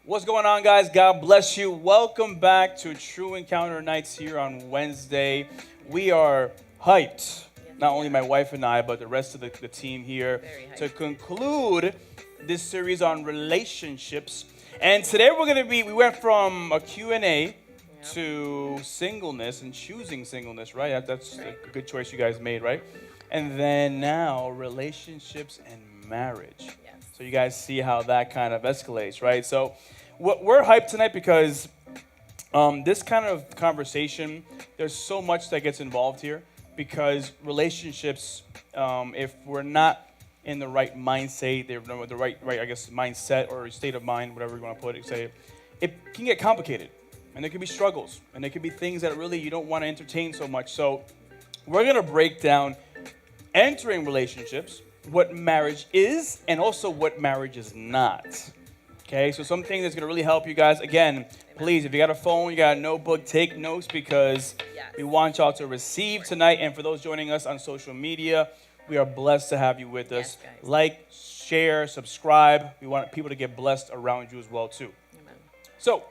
What's going on, guys? God bless you. Welcome back to True Encounter Nights here on Wednesday. We are hyped, not only my wife and I, but the rest of the team here, to conclude this series on relationships. And today we went from a Q&A to singleness and choosing singleness, right? That's a good choice you guys made, right? And then now relationships and marriage. So you guys see how that kind of escalates, right? So we're hyped tonight because this kind of conversation, there's so much that gets involved here because relationships, if we're not in the right mindset, the right, I guess, mindset or state of mind, whatever you want to put it, say, it can get complicated. And there can be struggles. And there can be things that really you don't want to entertain so much. So we're going to break down entering relationships, what marriage is, and also what marriage is not. Okay, so some things that's going to really help you guys. Again, please, if you got a phone, you got a notebook, take notes because we want y'all to receive tonight. And for those joining us on social media, we are blessed to have you with us. Like, share, subscribe. We want people to get blessed around you as well, too. Amen. So,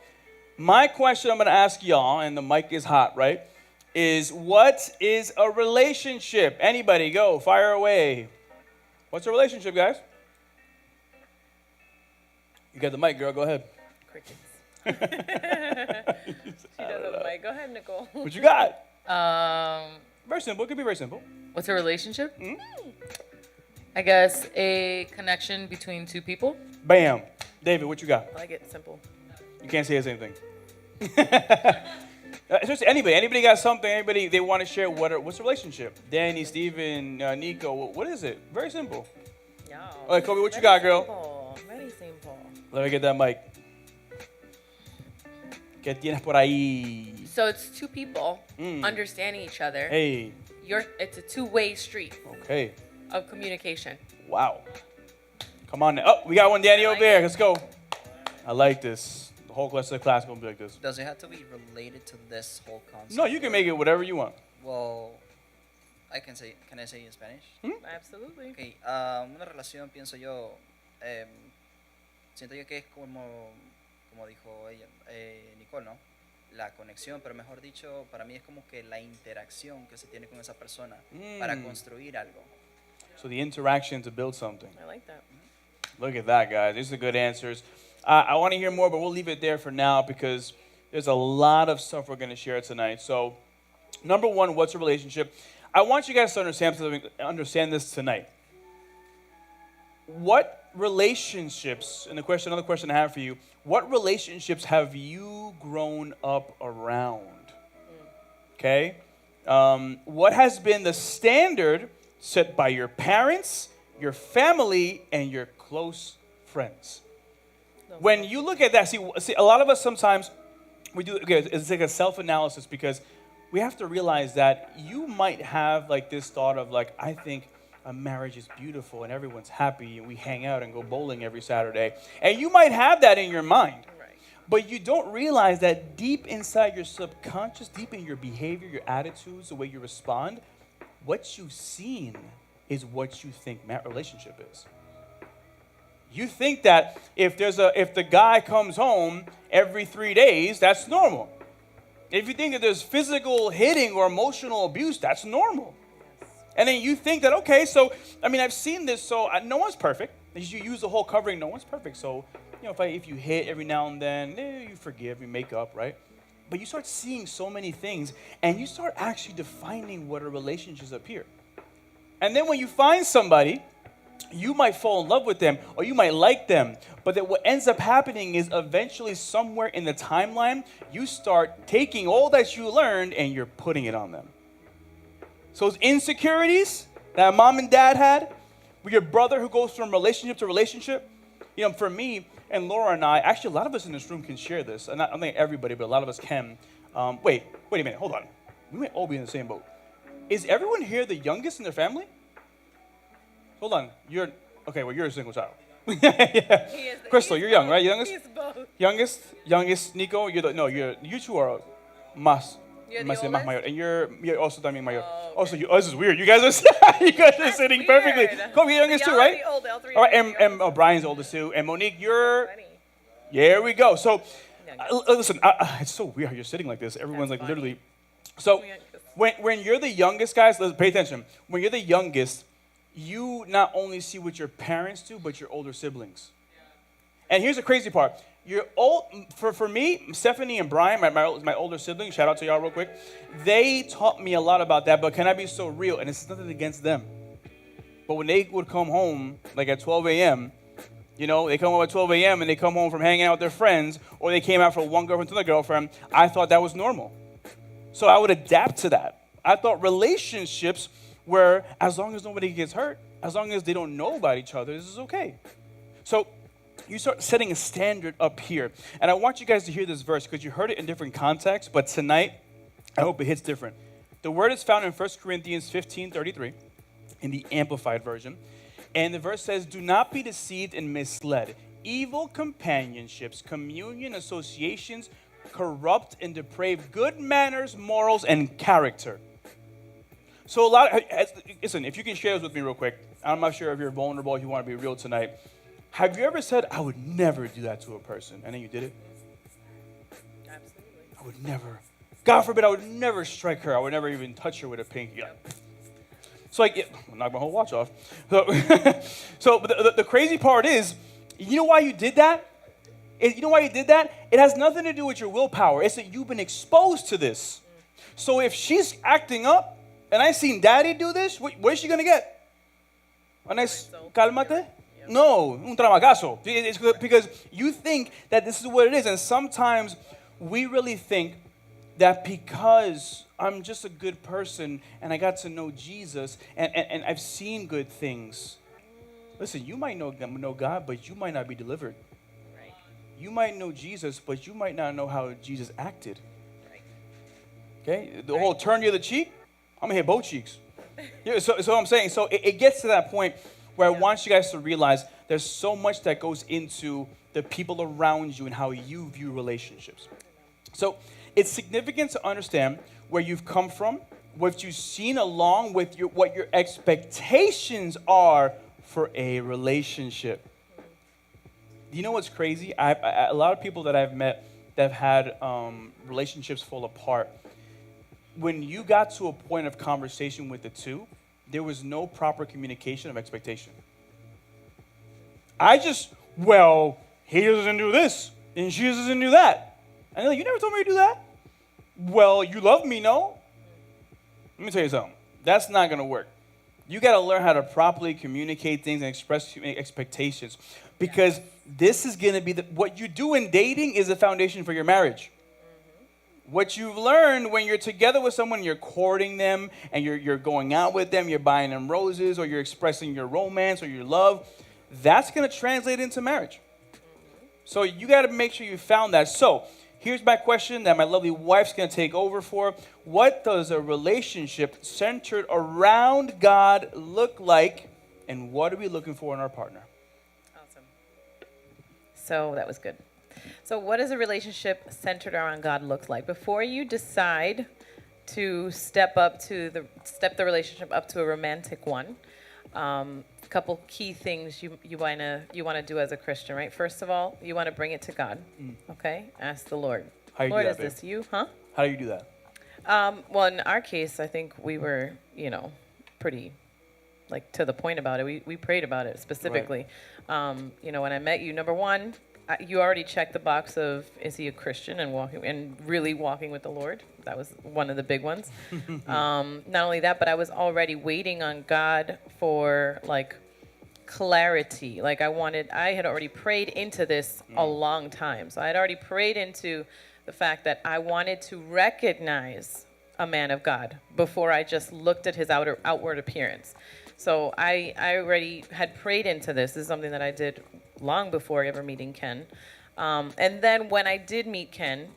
my question I'm going to ask y'all, and the mic is hot, right, is what is a relationship? Anybody, go, fire away. What's a relationship, guys? You got the mic, girl. Go ahead. Crickets. She does have the mic. Go ahead, Nicole. What you got? Very simple. It could be very simple. What's a relationship? I guess a connection between two people. Bam. David, what you got? I like it simple. You can't say the same thing. Seriously, anybody got something? Anybody they want to share? What's a relationship? Danny, Steven, Nico. What is it? Very simple. Yeah. All right, Kobe, what you got, girl? Simple. Very simple. Let me get that mic. ¿Qué tienes por ahí? So it's two people understanding each other. Hey. It's a two-way street. Okay. Of communication. Wow. Come on now. Oh, we got one, Danny, over there. Let's go. I like this. The whole class is going to be like this. Does it have to be related to this whole concept? No, you can make it whatever you want. Well, can I say in Spanish? Absolutely. Okay, una relación, pienso yo, siento yo que es como dijo ella, Nicole, ¿no? La conexión, pero mejor dicho, para mí es como que la interacción que se tiene con esa persona para construir algo. So the interaction to build something. I like that. Look at that, guys. These are good answers. I want to hear more, but we'll leave it there for now because there's a lot of stuff we're going to share tonight. So, number one, what's a relationship? I want you guys to understand this tonight. What relationships, and another question I have for you, what relationships have you grown up around? Okay? What has been the standard set by your parents, your family, and your close friends? When you look at that, see, a lot of us sometimes, it's like a self-analysis because we have to realize that you might have like this thought of like, I think a marriage is beautiful and everyone's happy and we hang out and go bowling every Saturday. And you might have that in your mind. Right. But you don't realize that deep inside your subconscious, deep in your behavior, your attitudes, the way you respond, what you've seen is what you think relationship is. You think that if the guy comes home every 3 days, that's normal. If you think that there's physical hitting or emotional abuse, that's normal. And then you think that, okay, so, I mean, I've seen this, so no one's perfect. You use the whole covering, no one's perfect. So, you know, if you hit every now and then, you forgive, you make up, right? But you start seeing so many things, and you start actually defining what a relationship is up here. And then when you find somebody, you might fall in love with them, or you might like them. But then what ends up happening is eventually somewhere in the timeline, you start taking all that you learned and you're putting it on them. So those insecurities that mom and dad had, with your brother who goes from relationship to relationship, you know, for me and Laura and I, actually a lot of us in this room can share this. And I don't think everybody, but a lot of us can. Wait a minute, hold on. We might all be in the same boat. Is everyone here the youngest in their family? Hold on, you're a single child. Yeah. Crystal, you're young, right? Youngest? He's both. Youngest, Nico, you two are más. You're the Más oldest? mayor. And you're also también mayor. Oh, okay. Also, this is weird. You guys are sitting weird. perfectly. Kobe, you're youngest too, Y'all right? are the old, all three All right, of you are and Brian's oldest too. And Monique, you're Here we go. So, Youngest. listen, it's so weird how you're sitting like this. Everyone's That's like funny. literally. So, when you're the youngest, guys, pay attention. When you're the youngest, you not only see what your parents do, but your older siblings. And here's the crazy part. Your old, for me, Stephanie and Brian, my older siblings, shout out to y'all real quick, they taught me a lot about that, but can I be so real? And it's nothing against them. But when they would come home, like at 12 a.m., you know, they come home at 12 a.m. and they come home from hanging out with their friends, or they came out from one girlfriend to another girlfriend, I thought that was normal. So I would adapt to that. I thought relationships were, as long as nobody gets hurt, as long as they don't know about each other, this is okay. So you start setting a standard up here. And I want you guys to hear this verse because you heard it in different contexts, but tonight, I hope it hits different. The word is found in 1 Corinthians 15:33 in the Amplified Version. And the verse says, do not be deceived and misled. Evil companionships, communion, associations, corrupt and deprave good manners, morals, and character. So listen, if you can share this with me real quick. I'm not sure if you're vulnerable, if you want to be real tonight. Have you ever said, I would never do that to a person, and then you did it? Absolutely. I would never. God forbid, I would never strike her. I would never even touch her with a pinky. Yep. So I'll knock my whole watch off. So but the crazy part is, you know why you did that? You know why you did that? It has nothing to do with your willpower. It's that you've been exposed to this. So if she's acting up, and I seen Daddy do this, where's she gonna get? A nice cálmate? No, un trabacazo. It's because you think that this is what it is, and sometimes we really think that because I'm just a good person and I got to know Jesus and I've seen good things. Listen, you might know God, but you might not be delivered. Right. You might know Jesus, but you might not know how Jesus acted. Right. Okay? The whole turn the other cheek, I'm going to hit both cheeks. Yeah, so I'm saying, so it gets to that point where I want you guys to realize there's so much that goes into the people around you and how you view relationships. So it's significant to understand where you've come from, what you've seen along with what your expectations are for a relationship. You know what's crazy? A lot of people that I've met that have had relationships fall apart, when you got to a point of conversation with the two, there was no proper communication of expectation. He doesn't do this, and she doesn't do that. And they're like, you never told me to do that? Well, you love me, no? Let me tell you something. That's not going to work. You got to learn how to properly communicate things and express expectations. Because this is going to be what you do in dating is the foundation for your marriage. What you've learned when you're together with someone, you're courting them, and you're going out with them, you're buying them roses, or you're expressing your romance or your love, that's going to translate into marriage. So you got to make sure you found that. So here's my question that my lovely wife's going to take over for. What does a relationship centered around God look like, and what are we looking for in our partner? Awesome. So that was good. So what does a relationship centered around God look like? Before you decide to step the relationship up to a romantic one, a couple key things you want to do as a Christian, right? First of all, you want to bring it to God. Okay? Ask the Lord. How you Lord, do that, is babe? this you? Huh? How do you do that? Well, in our case, I think we were, pretty to the point about it. We prayed about it specifically. When I met you, number one, you already checked the box of, is he a Christian and really walking with the Lord? That was one of the big ones. Not only that, but I was already waiting on God for clarity. I had already prayed into this a long time. So I had already prayed into the fact that I wanted to recognize a man of God before I just looked at his outward appearance. So I already had prayed into this. This is something that I did long before ever meeting Ken. And then when I did meet Ken,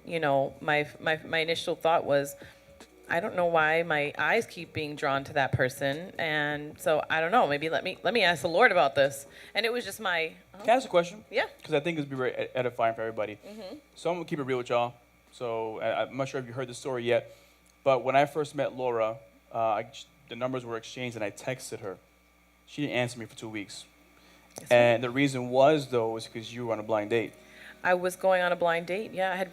my initial thought was, I don't know why my eyes keep being drawn to that person. And so I don't know, maybe let me ask the Lord about this. And it was just my... Can I ask a question? Yeah. Because I think it's be very edifying for everybody. So I'm going to keep it real with y'all. So I'm not sure if you heard the story yet, but when I first met Laura, the numbers were exchanged and I texted her. She didn't answer me for 2 weeks. And the reason was, though, was because you were on a blind date. I was going on a blind date. Yeah,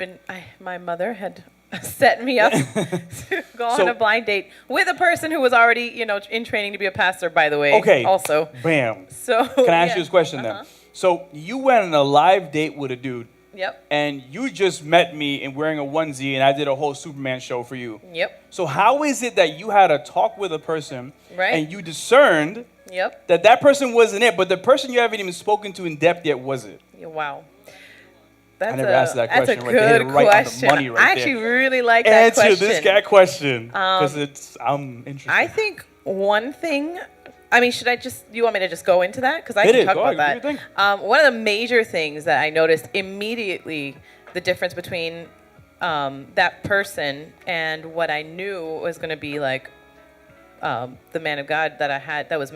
my mother had set me up to go on So- a blind date with a person who was already, in training to be a pastor, by the way. Okay. Also. Bam. So. Can I ask you this question then? So you went on a live date with a dude, Yep. and you just met me and wearing a onesie, and I did a whole Superman show for you. Yep. So how is it that you had a talk with a person, Right. and you discerned Yep. that person wasn't it, but the person you haven't even spoken to in depth yet was it? Yeah, wow. That's never asked that that's question, a right? They hit it good right on the question. money right I actually there. really like that Answer question. this guy question because I'm interested. I think one thing. I mean, you want me to just go into that? Because I Hit can it. talk Go about ahead. Do your that. One of the major things that I noticed immediately, the difference between that person and what I knew was going to be like the man of God that I had, that was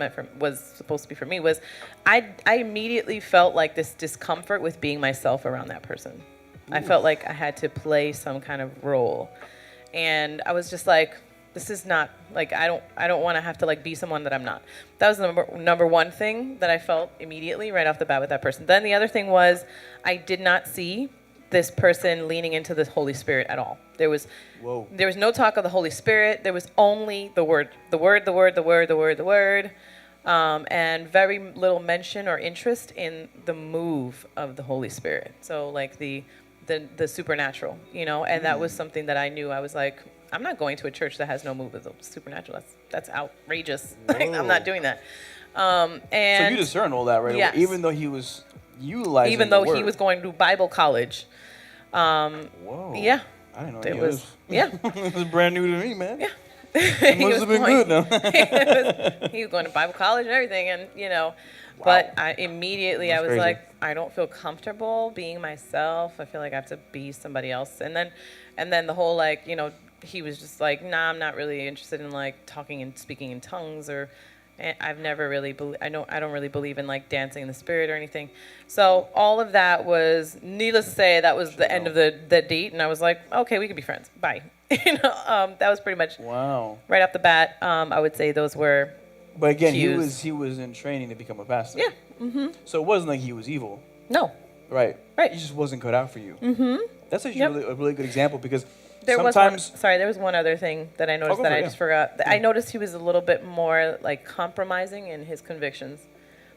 supposed to be for me, was I immediately felt like this discomfort with being myself around that person. I felt like I had to play some kind of role. And I was just like, this is not, like, I don't want to have to, like, be someone that I'm not. That was the number one thing that I felt immediately right off the bat with that person. Then the other thing was I did not see this person leaning into the Holy Spirit at all. There was no talk of the Holy Spirit. There was only the word, and very little mention or interest in the move of the Holy Spirit. So like the supernatural, and that was something that I knew. I was like, I'm not going to a church that has no move of the supernatural. That's outrageous. Like, I'm not doing that. And so you discern all that right yes. away, even though he was utilizing even though the he word. was going to Bible college. Whoa. Yeah. I didn't know There any was, of this. yeah. This is brand new to me, man. Yeah. It must have been good, though. He was going to Bible college and everything, and but I That's was crazy. like, I don't feel comfortable being myself. I feel like I have to be somebody else. And then the whole, like, he was just like, nah, I'm not really interested in like talking and speaking in tongues, or I've never really I don't really believe in like dancing in the spirit or anything. So all of that was, needless to say, that was the end of the date, and I was like, okay, we can be friends. Bye. That was pretty much Wow. right off the bat. I would say those were. But again, cues. he was in training to become a pastor. Yeah. Mm-hmm. So it wasn't like he was evil. No. Right. Right. He just wasn't cut out for you. Mm-hmm. That's actually Yep. a really good example because There sometimes was one other thing that I noticed go that for I it, just yeah. forgot. I noticed he was a little bit more like compromising in his convictions.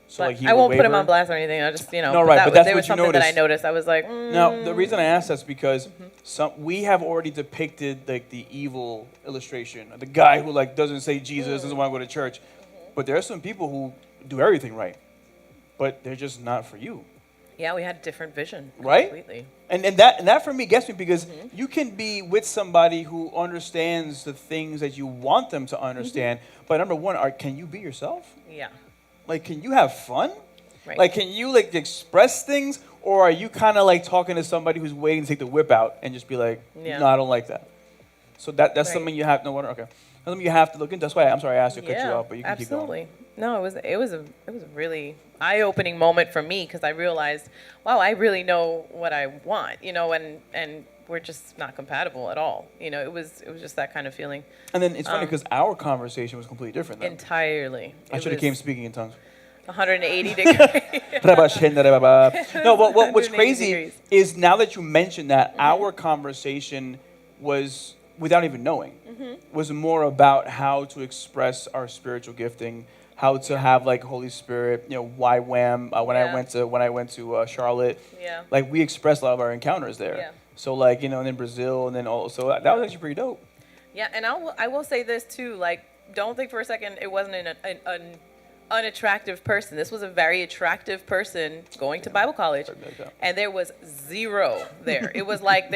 so But like he I would won't put him waver. on blast or anything. I just No, right, but that's there what was you something that I noticed. noticed. I was like, Now, the reason I asked that's because we have already depicted like the evil illustration, the guy who like doesn't say Jesus, doesn't want to go to church. But there are some people who do everything right, but they're just not for you, yeah, we had a different vision. right? Completely. And that for me gets me because you can be with somebody who understands the things that you want them to understand. But number one, can you be yourself? Yeah. Like, can you have fun? Right. Like, can you like express things, or are you kind of like talking to somebody who's waiting to take the whip out and just be like, Yeah. no, I don't like that. So that's Right. something you have. No wonder. Okay, that's something you have to look into. That's why I'm sorry I asked you to cut you Yeah, off, but you can absolutely. keep going. No, it was a really eye-opening moment for me because I realized, wow, I really know what I want, and we're just not compatible at all. It was just that kind of feeling. And then it's funny because our conversation was completely different. Then. Entirely. I should have came speaking in tongues. 180 degrees. No, but what's 180 crazy degrees. is now that you mentioned that, our conversation was, without even knowing, was more about how to express our spiritual gifting, how to have like Holy Spirit, YWAM. When I went to Charlotte, Yeah. like we expressed a lot of our encounters there. Yeah. So like and then Brazil, and then also that was actually pretty dope. Yeah, and I will say this too. Like, don't think for a second it wasn't an unattractive person. This was a very attractive person going to Bible college, and there was zero there. It was like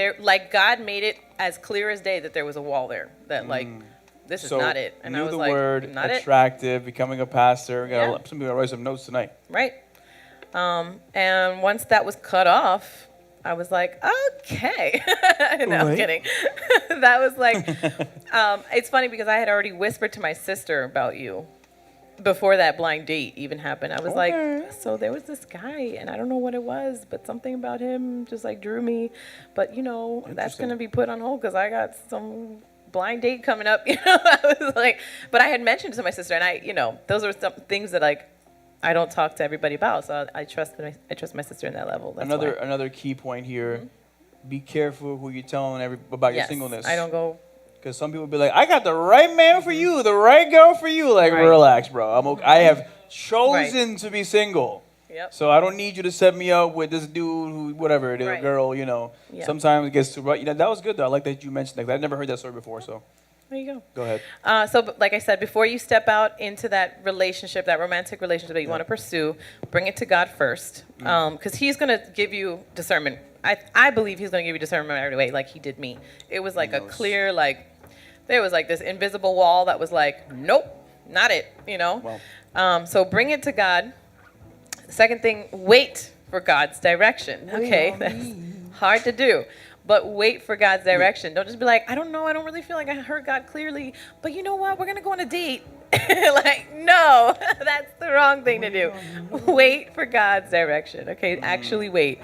God made it as clear as day that there was a wall there. That like this is So not it. And knew I was the like, word, not it. attractive, becoming a pastor. Yeah. Some people write some notes tonight. Right. And once that was cut off, I was like, okay. No, I'm Right. kidding. That was like, it's funny because I had already whispered to my sister about you before that blind date even happened. I was Okay. like, so there was this guy, and I don't know what it was, but something about him just like drew me. But that's Interesting. going to be put on hold because I got some blind date coming up. I was like, but I had mentioned to my sister, and those were some things that like I don't talk to everybody about. So I trust my sister in that level. That's why. Another key point here: be careful who you're telling about your Yes, singleness. I don't go. Because some people be like, I got the right man for you, the right girl for you. Like, Right. relax, bro. I'm okay. I have chosen to be single. Yep. So I don't need you to set me up with this dude who, whatever, the Right. girl, you know. Yeah. Sometimes it gets too rough. You know, that was good, though. I like that you mentioned that. I've never heard that story before, so There you go. go ahead. Like I said, before you step out into that relationship, that romantic relationship that you want to pursue, bring it to God first, because He's going to give you discernment. I believe He's going to give you discernment right away, like He did me. It was like a clear, like, there was like this invisible wall that was like, nope, not it, you know? Wow. So bring it to God. Second thing, wait for God's direction. Okay, that's hard to do. But wait for God's direction. Don't just be like, I don't know, I don't really feel like I heard God clearly, but you know what, we're going to go on a date. Like, no, that's the wrong thing to do. Wait for God's direction, okay? Actually wait.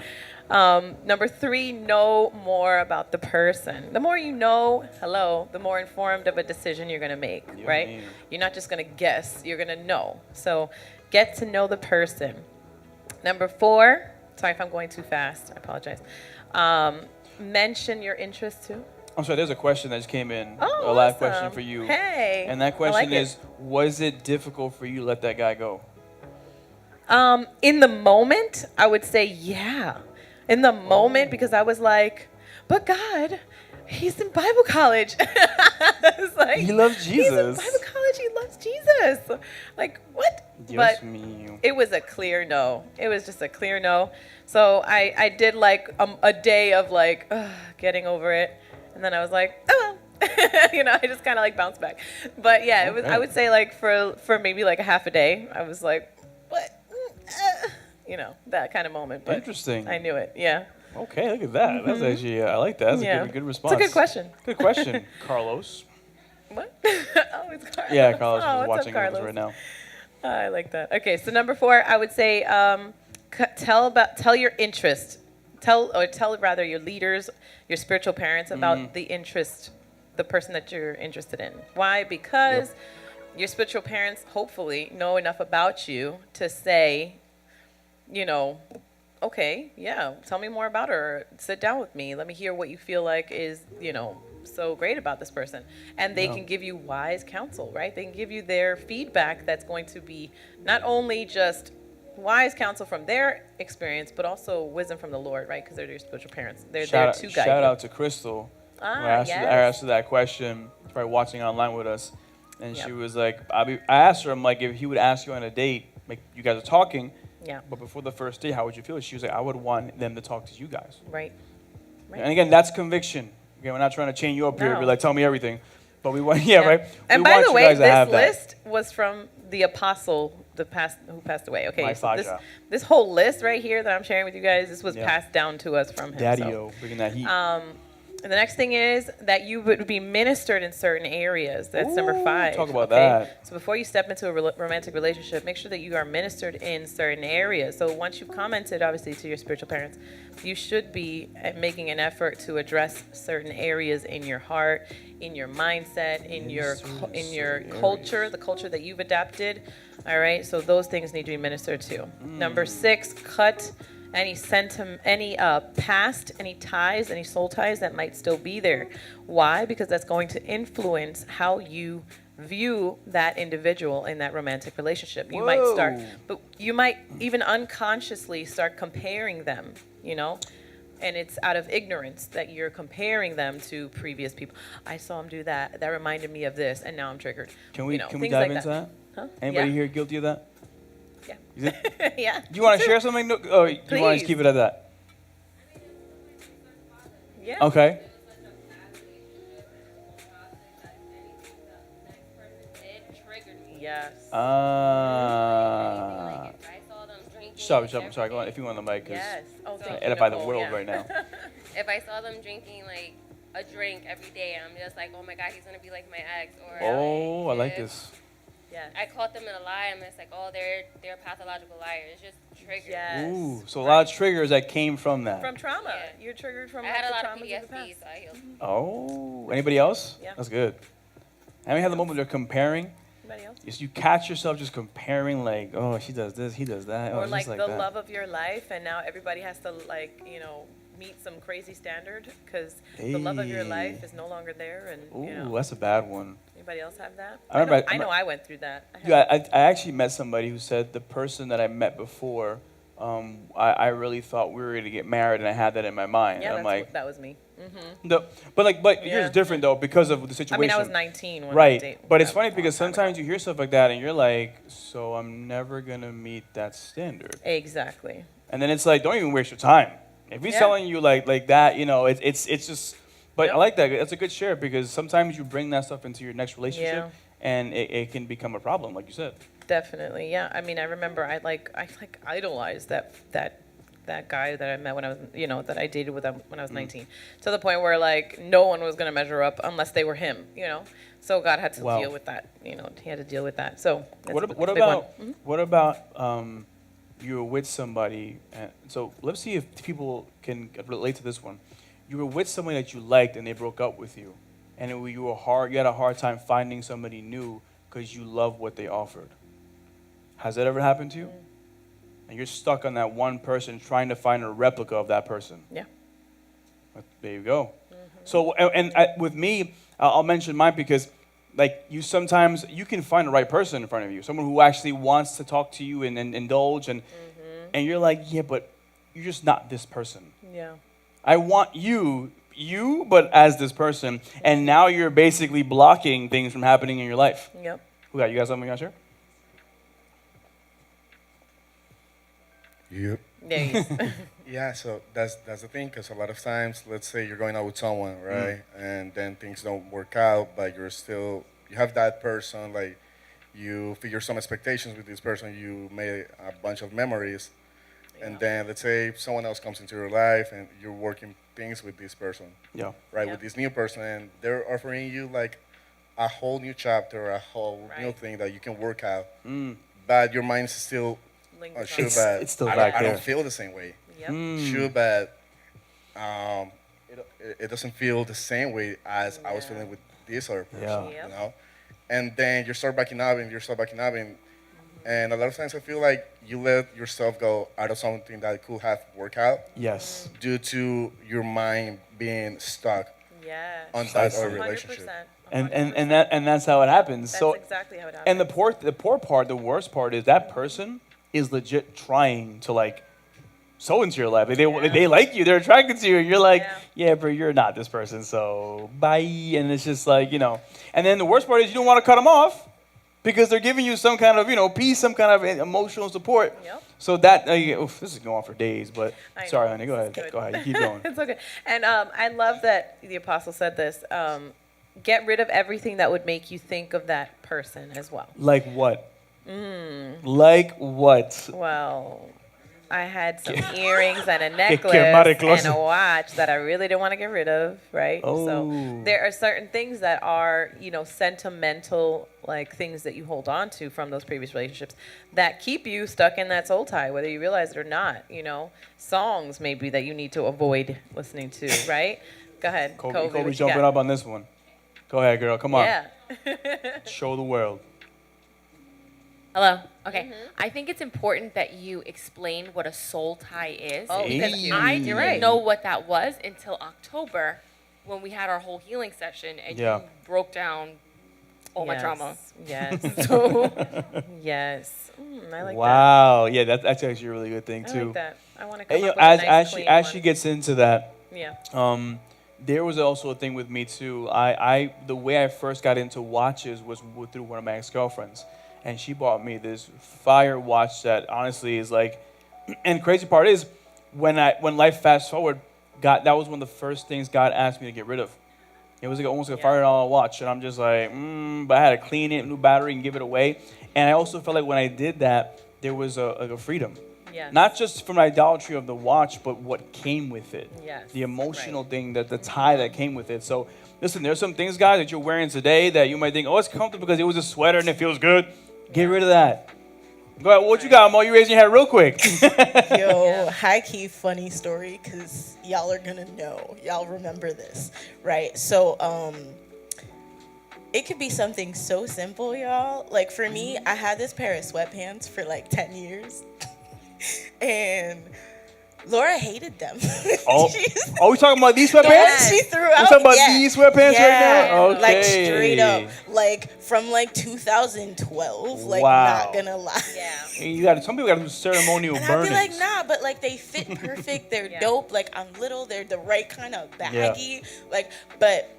Number 3, know more about the person. The more you know, the more informed of a decision you're going to make, right? man. You're not just going to guess, you're going to know. So get to know the person. Number 4, sorry if I'm going too fast, I apologize. Mention your interests too. I'm sorry, there's a question that just came in. Oh, a live awesome. question for you. Hey. And that I question like it. is, was it difficult for you to let that guy go? In the moment, I would say yeah. In the moment, because I was like, but God, he's in Bible college. I was like, He loves He's in Jesus. Bible college. He loves Jesus. Like, what? Dios But mío. it was a clear no. It was just a clear no. So I did like a day of like getting over it. And then I was like, oh well. You know, I just kind of like bounced back. But yeah, it was. I would say like for maybe like a half a day, I was like, what? You know, that kind of moment. But Interesting. I knew it. Yeah. Okay, look at that. That's actually, I like that. That's a good response. It's a good question. Good question, Carlos. What? Oh, it's Carlos. Yeah, Carlos Oh, is what's up, watching us Carlos? right now. I like that. Okay, so number 4, I would say tell your interest. Tell rather your leaders, your spiritual parents about the interest, the person that you're interested in. Why? Because your spiritual parents hopefully know enough about you to say, you know, okay, yeah, tell me more about her. Sit down with me. Let me hear what you feel like is, you know, so great about this person. And they can give you wise counsel, right? They can give you their feedback that's going to be not only just wise counsel from their experience, but also wisdom from the Lord, right? Because they're your spiritual parents. They're there to guide you. Shout out to Crystal. I asked her that question. She's probably watching online with us. And she was like, I asked her, I'm like, if he would ask you on a date, like you guys are talking, but before the first date, how would you feel? She was like, I would want them to talk to you guys. Right. And again, that's conviction. Again, we're not trying to chain you up here and be like, tell me everything. But we want, right? And we by want the you way, guys to have this that. list was from the apostle who passed away. Okay, My so Faja. this whole list right here that I'm sharing with you guys, this was passed down to us from him. Daddy-o, bringing that heat. And the next thing is that you would be ministered in certain areas. That's number 5. Talk about that. So before you step into a romantic relationship, make sure that you are ministered in certain areas. So once you've commented, obviously, to your spiritual parents, you should be making an effort to address certain areas in your heart, in your mindset, in your culture, the culture that you've adapted. All right. So those things need to be ministered to. Number 6, cut any past, any ties, any soul ties that might still be there. Why? Because that's going to influence how you view that individual in that romantic relationship. You might even unconsciously start comparing them, you know? And it's out of ignorance that you're comparing them to previous people. I saw him do that. That reminded me of this, and now I'm triggered. Can we things dive like into that? Huh? Anybody here guilty of that? Yeah. Yeah. Do you want to share something? Or do you want to Please. just keep it at that? Yeah. Okay. Yes. Sorry, go on. If you want the mic, because Yes. Oh, thank you, edify the Nicole, world yeah. right now. If I saw them drinking like a drink every day, I'm just like, oh my God, he's gonna be like my ex. Or Oh, I like if this. Yes. I caught them in a lie. I'm just like, oh, they're pathological liars. It's just triggers. Yes. Ooh, so a lot of triggers that came from that. From trauma. Yeah. You're triggered from I had a the lot of traumas of the PTSD, past. so I healed. Oh, anybody else? Yeah. That's good. And we had the moment they're comparing. anybody else? You catch yourself just comparing, like, oh, she does this, he does that. Or oh, like she's the that. love of your life, and now everybody has to like meet some crazy standard because the love of your life is no longer there, and Ooh, that's a bad one. Anybody else have that? I know I went through that. I actually met somebody who said the person that I met before, I really thought we were going to get married, and I had that in my mind. Yeah, I'm like, that was me. no, but yours is different though because of the situation. I mean, I was 19 when right, I dated. but it's funny because sometimes you hear stuff like that, and you're like, so I'm never gonna meet that standard. Exactly. And then it's like, don't even waste your time. If he's telling you like that, it's just. But I like that. That's a good share because sometimes you bring that stuff into your next relationship, and it can become a problem, like you said. Definitely, yeah. I mean, I remember I idolized that guy that I met when I was, that I dated with when I was 19, to the point where like no one was gonna measure up unless they were him, So God had to deal with that, He had to deal with that. So what about you were with somebody, and so let's see if people can relate to this one. You were with somebody that you liked, and they broke up with you, and you had a hard time finding somebody new because you love what they offered. Has that ever happened to you? And you're stuck on that one person trying to find a replica of that person. Yeah. But there you go. So, with me, I'll mention mine because, like, sometimes you can find the right person in front of you, someone who actually wants to talk to you and indulge, and you're like, yeah, but you're just not this person. Yeah. I want you, but as this person, and now you're basically blocking things from happening in your life. Yep. You got something you got to share? Yep. Yeah. Yeah, so that's the thing, because a lot of times, let's say you're going out with someone, right, and then things don't work out, but you have that person, like, you figure some expectations with this person, you made a bunch of memories, and then let's say someone else comes into your life, and you're working things with this person, right, with this new person, and they're offering you, like, a whole new chapter, a whole new thing that you can work out, but your mind's still... It's still back there. I don't feel the same way. Yep. Sure, but it doesn't feel the same way as I was feeling with this other person, And then you start backing up, and a lot of times I feel like you let yourself go out of something that could have worked out. Yes. Due to your mind being stuck on that Precisely. other relationship. 100%. And that's how it happens. That's exactly how it happens. And the poor part, the worst part is that person is legit trying to like sow into your life. They like you, they're attracted to you, and you're like, yeah, but you're not this person, so bye. And it's just like, And then the worst part is you don't want to cut them off because they're giving you some kind of, peace, some kind of emotional support. Yep. So that, this is going on for days, but sorry, honey, go ahead. Good. Go ahead, you keep going. It's okay. And I love that the apostle said this. Get rid of everything that would make you think of that person as well. Like what? Like what? Well, I had some earrings and a necklace and a watch that I really didn't want to get rid of, right? Oh. So there are certain things that are, sentimental, like things that you hold on to from those previous relationships that keep you stuck in that soul tie, whether you realize it or not. Songs maybe that you need to avoid listening to, right? Go ahead. Kobe jumping up on this one. Go ahead, girl. Come on. Yeah. Show the world. Hello. Okay. I think it's important that you explain what a soul tie is. Oh, because I didn't know what that was until October when we had our whole healing session and you broke down all my trauma. Yes. Yes. I like that. Wow. Yeah, that's actually a really good thing too. I like that. I want to come up with as a nice clean as one. she gets into that, there was also a thing with me too. I the way I first got into watches was through one of my ex-girlfriends. And she bought me this fire watch that honestly is like, and the crazy part is, when life fast forward, that was one of the first things God asked me to get rid of. It was like almost like a $500 watch, and I'm just like, but I had to clean it, new battery, and give it away. And I also felt like when I did that, there was a freedom. Yes. Not just from the idolatry of the watch, but what came with it. Yes. The emotional thing, the tie that came with it. So listen, there's some things, guys, that you're wearing today that you might think, oh, it's comfortable because it was a sweater and it feels good. Get rid of that. Go ahead. What you got, Mo? You raising your hand real quick. Yo, high-key funny story, because y'all are going to know. Y'all remember this, right? So it could be something so simple, y'all. Like for me, I had this pair of sweatpants for like 10 years. And Laura hated them. Oh, She's- are we talking about these the ones sweatpants? she threw We're out. talking about yeah. these sweatpants right Yeah. now? Okay. Like straight up. Like from like 2012. Like Wow. not gonna lie. Yeah. You got some people got to do ceremonial And burnings. I'd be like, nah, but like they fit perfect. They're Yeah. dope. Like I'm little. They're the right kind of baggy. Like, but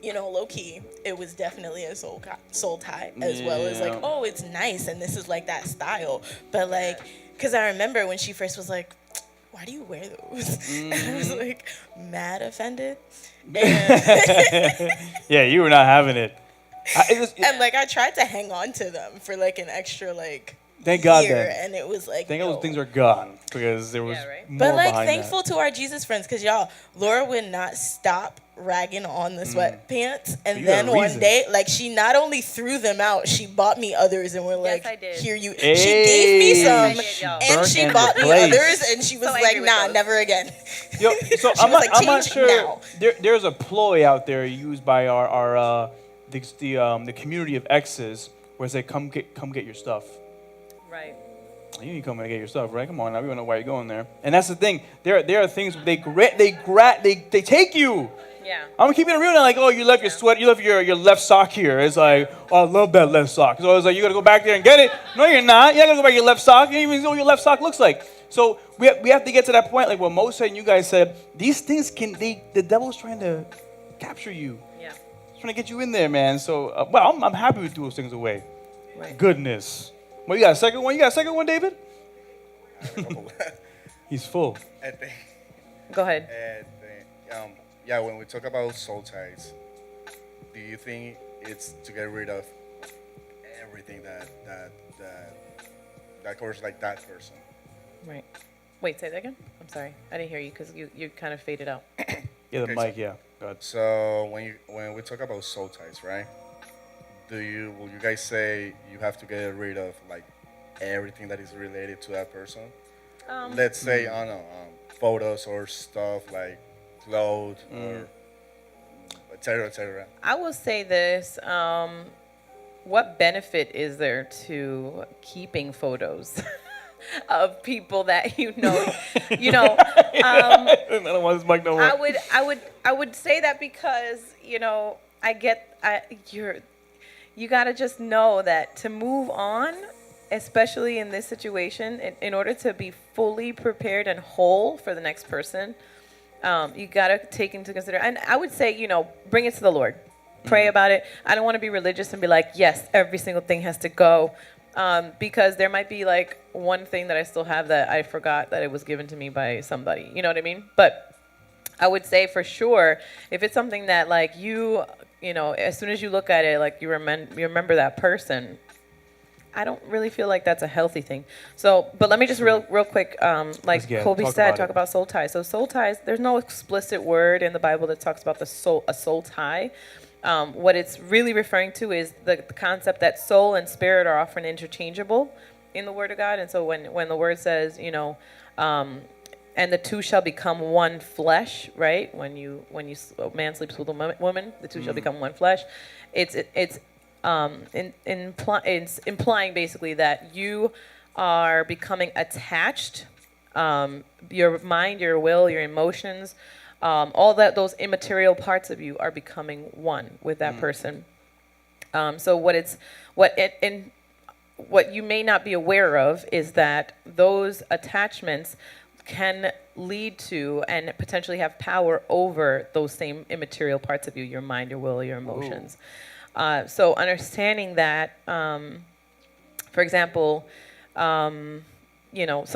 you know, low key, it was definitely a soul tie as well as like, Yeah. oh, it's nice and this is like that style. But like, cause I remember when she first was like, why do you wear those? And I was like, mad offended. And, Yeah, you were not having it. and like I tried to hang on to them for like an extra like Thank God year, then. and it was like Thank no. God those things are gone because there was Yeah, right. more But like behind thankful to our Jesus friends, cause y'all, Laura would not stop ragging on the sweatpants, and You got a then one reason. day, like she not only threw them out, she bought me others, and we're like, I did. here you. Hey. She gave me some, Yes, I did, y'all. and Burnt she and bought me replaced. others, and she was So like, angry with nah, those. never again. that. Yo, so She I'm was not, like, I'm not "Change sure. now." There's a ploy out there used by our the community of exes where they say come get your stuff. Right. You need to come and get your stuff, right? Come on, now we don't know why you're going there. And that's the thing. There are things they take you. Yeah. I'm keeping it real now. Like, oh, you left your sweat, you left your left sock here. It's like, oh, I love that left sock. So I was like, you gotta go back there and get it. No, you're not. You're not gonna go back to your left sock. You don't even know what your left sock looks like. So we have to get to that point, like what Mo said and you guys said. These things the devil's trying to capture you. Yeah. He's trying to get you in there, man. So, well, I'm happy we threw those things away. Right. Goodness. Well, you got a second one? You got a second one, David? I He's full. think, Go ahead. yeah, when we talk about soul ties, do you think it's to get rid of everything that covers like that person? Right. Wait, say that again. I'm sorry, I didn't hear you because you kind of faded out. Yeah, the Okay, mic, so- yeah. Go ahead. So when we talk about soul ties, right? Will you guys say you have to get rid of like everything that is related to that person? Let's say I don't know, photos or stuff like clothes or etc. etc. I will say this. What benefit is there to keeping photos of people that you know? I don't want this mic no more. I would say that because you gotta just know that to move on, especially in this situation, in order to be fully prepared and whole for the next person, you gotta take into consideration. And I would say, bring it to the Lord, pray about it. I don't want to be religious and be like, yes, every single thing has to go, because there might be like one thing that I still have that I forgot that it was given to me by somebody. You know what I mean? But I would say for sure, if it's something that like as soon as you look at it, like you remember that person, I don't really feel like that's a healthy thing. So, but let me just real quick, like Colby said, talk about soul ties. So soul ties, there's no explicit word in the Bible that talks about a soul tie. What it's really referring to is the concept that soul and spirit are often interchangeable in the Word of God. And so when the Word says, and the two shall become one flesh, right? When a man sleeps with a woman, the two shall become one flesh. It's implying basically that you are becoming attached. Your mind, your will, your emotions, all those immaterial parts of you are becoming one with that person. So what you may not be aware of is that those attachments can lead to and potentially have power over those same immaterial parts of you, your mind, your will, your emotions. So understanding that, for example, some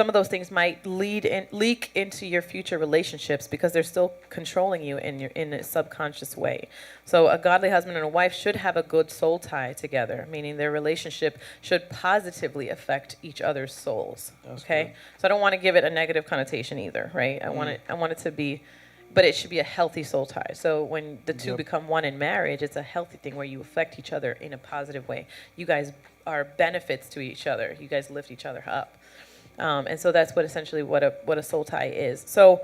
of those things might leak into your future relationships because they're still controlling you in a subconscious way. So a godly husband and a wife should have a good soul tie together, meaning their relationship should positively affect each other's souls. Okay, good. So I don't want to give it a negative connotation either, right? I want it to be, but it should be a healthy soul tie. So when the two become one in marriage, it's a healthy thing where you affect each other in a positive way. You guys are benefits to each other. You guys lift each other up. And so that's essentially what a soul tie is. So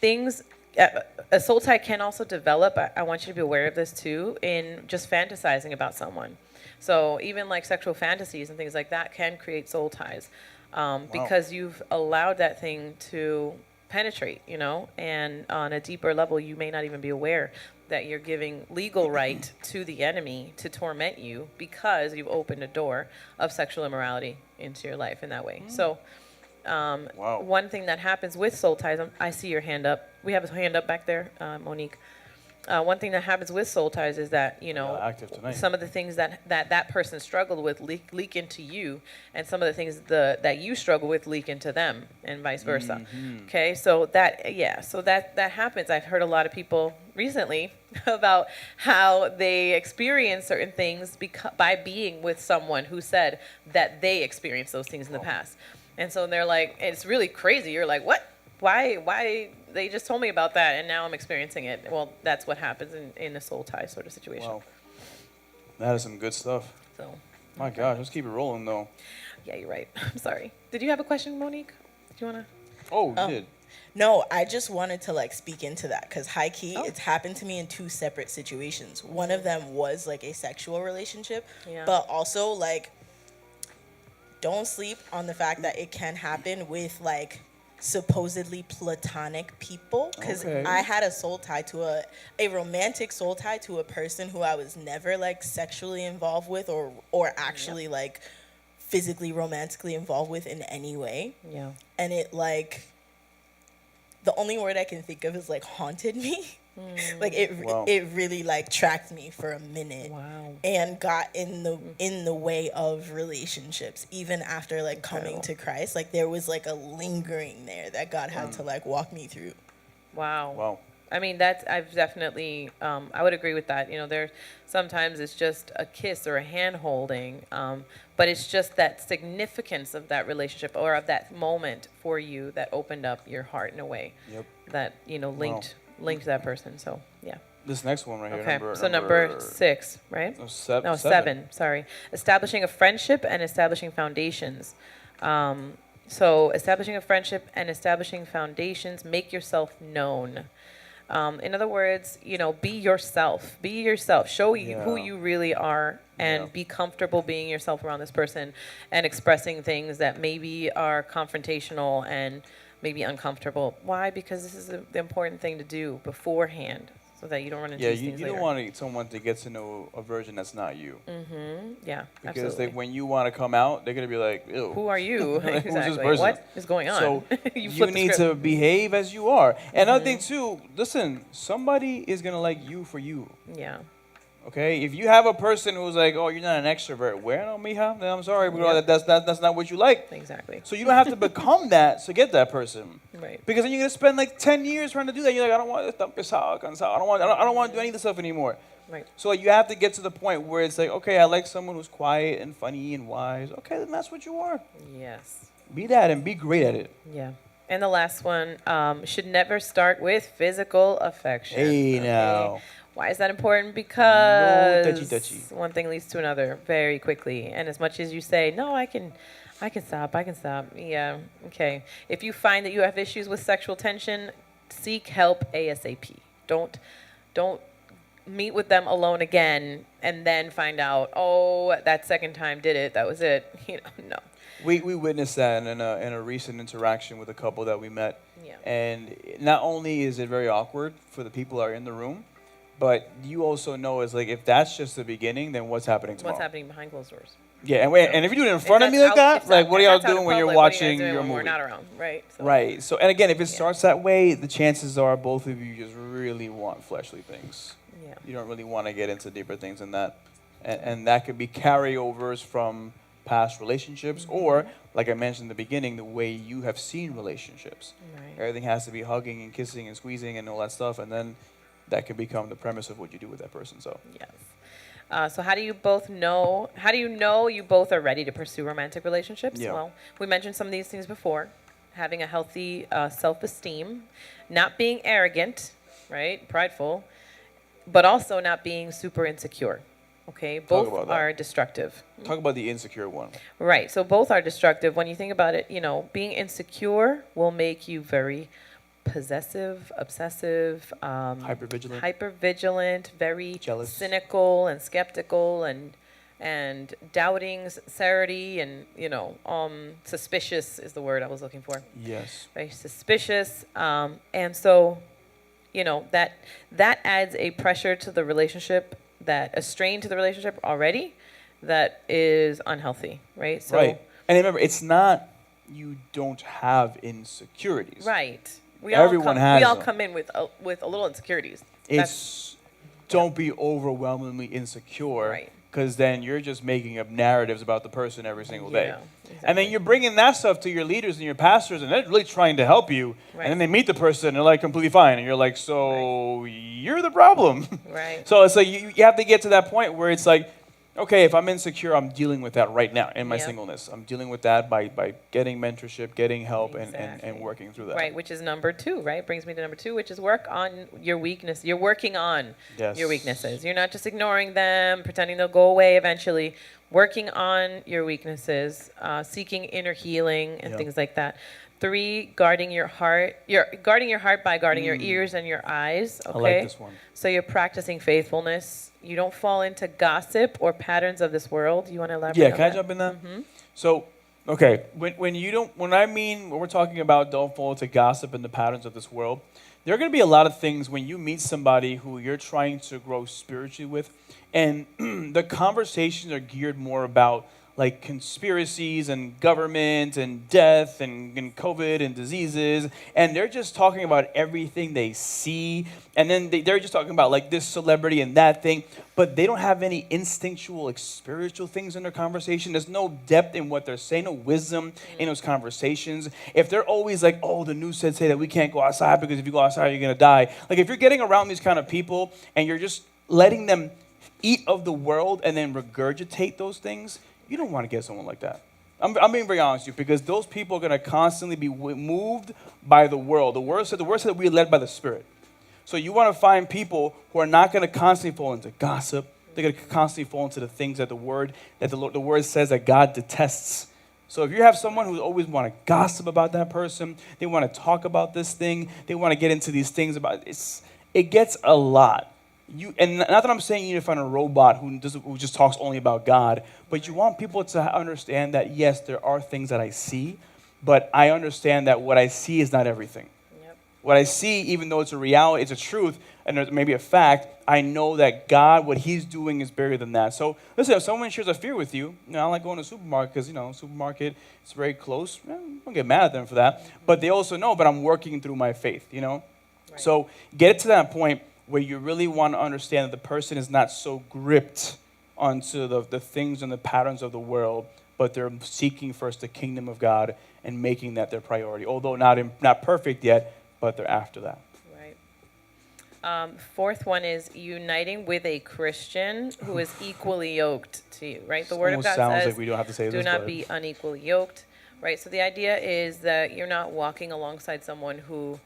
things a soul tie can also develop. I want you to be aware of this too in just fantasizing about someone. So even like sexual fantasies and things like that can create soul ties, because you've allowed that thing to penetrate, and on a deeper level, you may not even be aware that you're giving legal right to the enemy to torment you because you've opened a door of sexual immorality into your life in that way. So one thing that happens with soul ties, I see your hand up. We have a hand up back there, Monique. One thing that happens with soul ties is that, active tonight. some of the things that person struggled with leak into you, and some of the things that you struggle with leak into them, and vice versa. Okay, so that happens. I've heard a lot of people recently about how they experience certain things by being with someone who said that they experienced those things in the past. And so they're like, it's really crazy. You're like, what? Why? They just told me about that, and now I'm experiencing it. Well, that's what happens in a soul tie sort of situation. Wow. That is some good stuff. So, My gosh, let's keep it rolling, though. yeah, you're right. I'm sorry. Did you have a question, Monique? Did you want to? Oh, you did. No, I just wanted to like speak into that because high key, it's happened to me in two separate situations. One of them was like a sexual relationship, but also like don't sleep on the fact that it can happen with like supposedly platonic people, because I had a soul tie to a romantic soul tie to a person who I was never like sexually involved with or actually like physically romantically involved with in any way. Yeah. And it like the only word I can think of is like haunted me. Like it really like tracked me for a minute. Wow. And got in the way of relationships even after like coming to Christ. Like there was like a lingering there that God had to like walk me through. Wow. I mean, I've definitely, I would agree with that. There sometimes it's just a kiss or a hand holding, but it's just that significance of that relationship or of that moment for you that opened up your heart in a way that, linked that person. So, yeah. This next one right here. Okay, so number 6, right? No, No, 7. Sorry. Establishing a friendship and establishing foundations. So establishing a friendship and establishing foundations, make yourself known. In other words, be yourself. Be yourself. Show you who you really are, and be comfortable being yourself around this person and expressing things that maybe are confrontational and maybe uncomfortable. Why? Because this is the important thing to do beforehand, so that you don't run into these things later. You don't want someone to get to know a version that's not you. Yeah, because absolutely. when you want to come out, they're going to be like, ew. Who are you? Like, exactly. Who's this person? What is going on? So you need to behave as you are. And another thing, too, listen, somebody is going to like you for you. Yeah. Okay? If you have a person who's like, oh, you're not an extrovert. Well, mija, then I'm sorry, but that's not what you like. Exactly. So you don't have to become that to get that person. Right. Because then you're going to spend like 10 years trying to do that. You're like, I don't want to pesado, cansado. I don't want to do any of this stuff anymore. Right. So you have to get to the point where it's like, okay, I like someone who's quiet and funny and wise. Okay, then that's what you are. Yes. Be that and be great at it. Yeah. And the last one, should never start with physical affection. Hey, now. Why is that important? Because No touchy. one thing leads to another very quickly. And as much as you say, no, I can stop. Yeah, okay. If you find that you have issues with sexual tension, seek help ASAP. Don't meet with them alone again and then find out, oh, that second time did it. That was it. No. We witnessed that in a recent interaction with a couple that we met. Yeah. And not only is it very awkward for the people that are in the room, but you also know is like if that's just the beginning, then what's happening tomorrow? What's happening behind closed doors? Yeah, and if you do it in front of me like that, like what are y'all doing when you're watching your movie? We're not around, right? So. Right. So and again, if it starts that way, the chances are both of you just really want fleshly things. Yeah. You don't really want to get into deeper things than that, and that could be carryovers from past relationships, or like I mentioned in the beginning, the way you have seen relationships. Right. Everything has to be hugging and kissing and squeezing and all that stuff, and then that could become the premise of what you do with that person. So yes. So how do you know you both are ready to pursue romantic relationships? Yeah. Well, we mentioned some of these things before. Having a healthy self-esteem, not being arrogant, right, prideful, but also not being super insecure. Okay, both are destructive. Talk about the insecure one. Right, so both are destructive. When you think about it, being insecure will make you very possessive, obsessive, hypervigilant, very jealous, cynical and skeptical and doubting sincerity, and suspicious is the word I was looking for. Yes. Very suspicious, and so that adds a pressure to the relationship, a strain to the relationship already, that is unhealthy, right? So, right. And remember, it's not you don't have insecurities. Right. Everyone has We all them. come in with a little insecurities. Don't be overwhelmingly insecure. Right. Because then you're just making up narratives about the person every single day. Exactly. And then you're bringing that stuff to your leaders and your pastors, and they're really trying to help you. Right. And then they meet the person, and they're like completely fine. And you're like, so you're the problem. Right. So it's like you have to get to that point where it's like, okay, if I'm insecure, I'm dealing with that right now in my singleness. I'm dealing with that by getting mentorship, getting help, and working through that. Right, which is number 2, right? Brings me to number 2, which is work on your weakness. You're working on your weaknesses. You're not just ignoring them, pretending they'll go away eventually. Working on your weaknesses, seeking inner healing and things like that. 3, guarding your heart. You're guarding your heart by guarding your ears and your eyes. Okay? I like this one. So you're practicing faithfulness. You don't fall into gossip or patterns of this world. You want to elaborate on that? Yeah, can I jump in that? Mm-hmm. So, okay, when we're talking about don't fall into gossip and the patterns of this world, there are going to be a lot of things when you meet somebody who you're trying to grow spiritually with, and the conversations are geared more about like conspiracies and government and death and COVID and diseases, and they're just talking about everything they see, and then they're just talking about like this celebrity and that thing, but they don't have any instinctual, like spiritual things in their conversation. There's no depth in what they're saying, no wisdom in those conversations. If they're always like, oh, the news say that we can't go outside because if you go outside, you're gonna die. Like if you're getting around these kind of people and you're just letting them eat of the world and then regurgitate those things, you don't want to get someone like that. I'm being very honest with you, because those people are going to constantly be moved by the world. The word said that we're led by the Spirit. So you want to find people who are not going to constantly fall into gossip. They're going to constantly fall into the things that the word says that God detests. So if you have someone who always want to gossip about that person, they want to talk about this thing, they want to get into these things about it gets a lot. And not that I'm saying you need to find a robot who just talks only about God, but you want people to understand that, yes, there are things that I see, but I understand that what I see is not everything. Yep. What I see, even though it's a reality, it's a truth, and it may be a fact, I know that God, what he's doing is bigger than that. So listen, if someone shares a fear with you, I don't like going to the supermarket because, supermarket, it's very close. Don't get mad at them for that. But they also know, but I'm working through my faith, Right. So get it to that point where you really want to understand that the person is not so gripped onto the things and the patterns of the world, but they're seeking first the kingdom of God and making that their priority. Although not perfect yet, but they're after that. Right. 4th one is uniting with a Christian who is equally yoked to you, right? The Word of God sounds says, like we don't have to say do this, not be unequally yoked, right? So the idea is that you're not walking alongside someone who,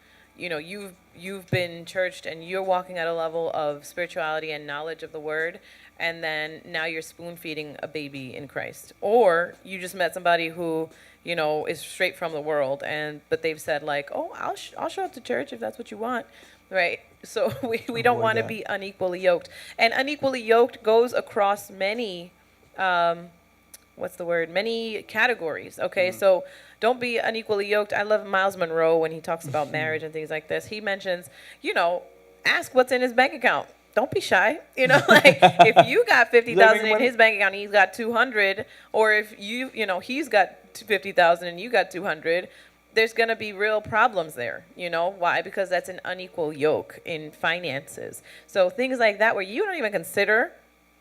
you've been churched and you're walking at a level of spirituality and knowledge of the word, and then now you're spoon feeding a baby in Christ. Or you just met somebody who, is straight from the world, but they've said like, oh, I'll show up to church if that's what you want, right? So we don't want to be unequally yoked. And unequally yoked goes across many, many categories, okay? So don't be unequally yoked. I love Miles Monroe when he talks about marriage and things like this. He mentions, ask what's in his bank account. Don't be shy. Like if you got 50,000 in his bank account and he's got 200, or if he's got 50,000 and you got 200, there's going to be real problems there. Why? Because that's an unequal yoke in finances. So things like that where you don't even consider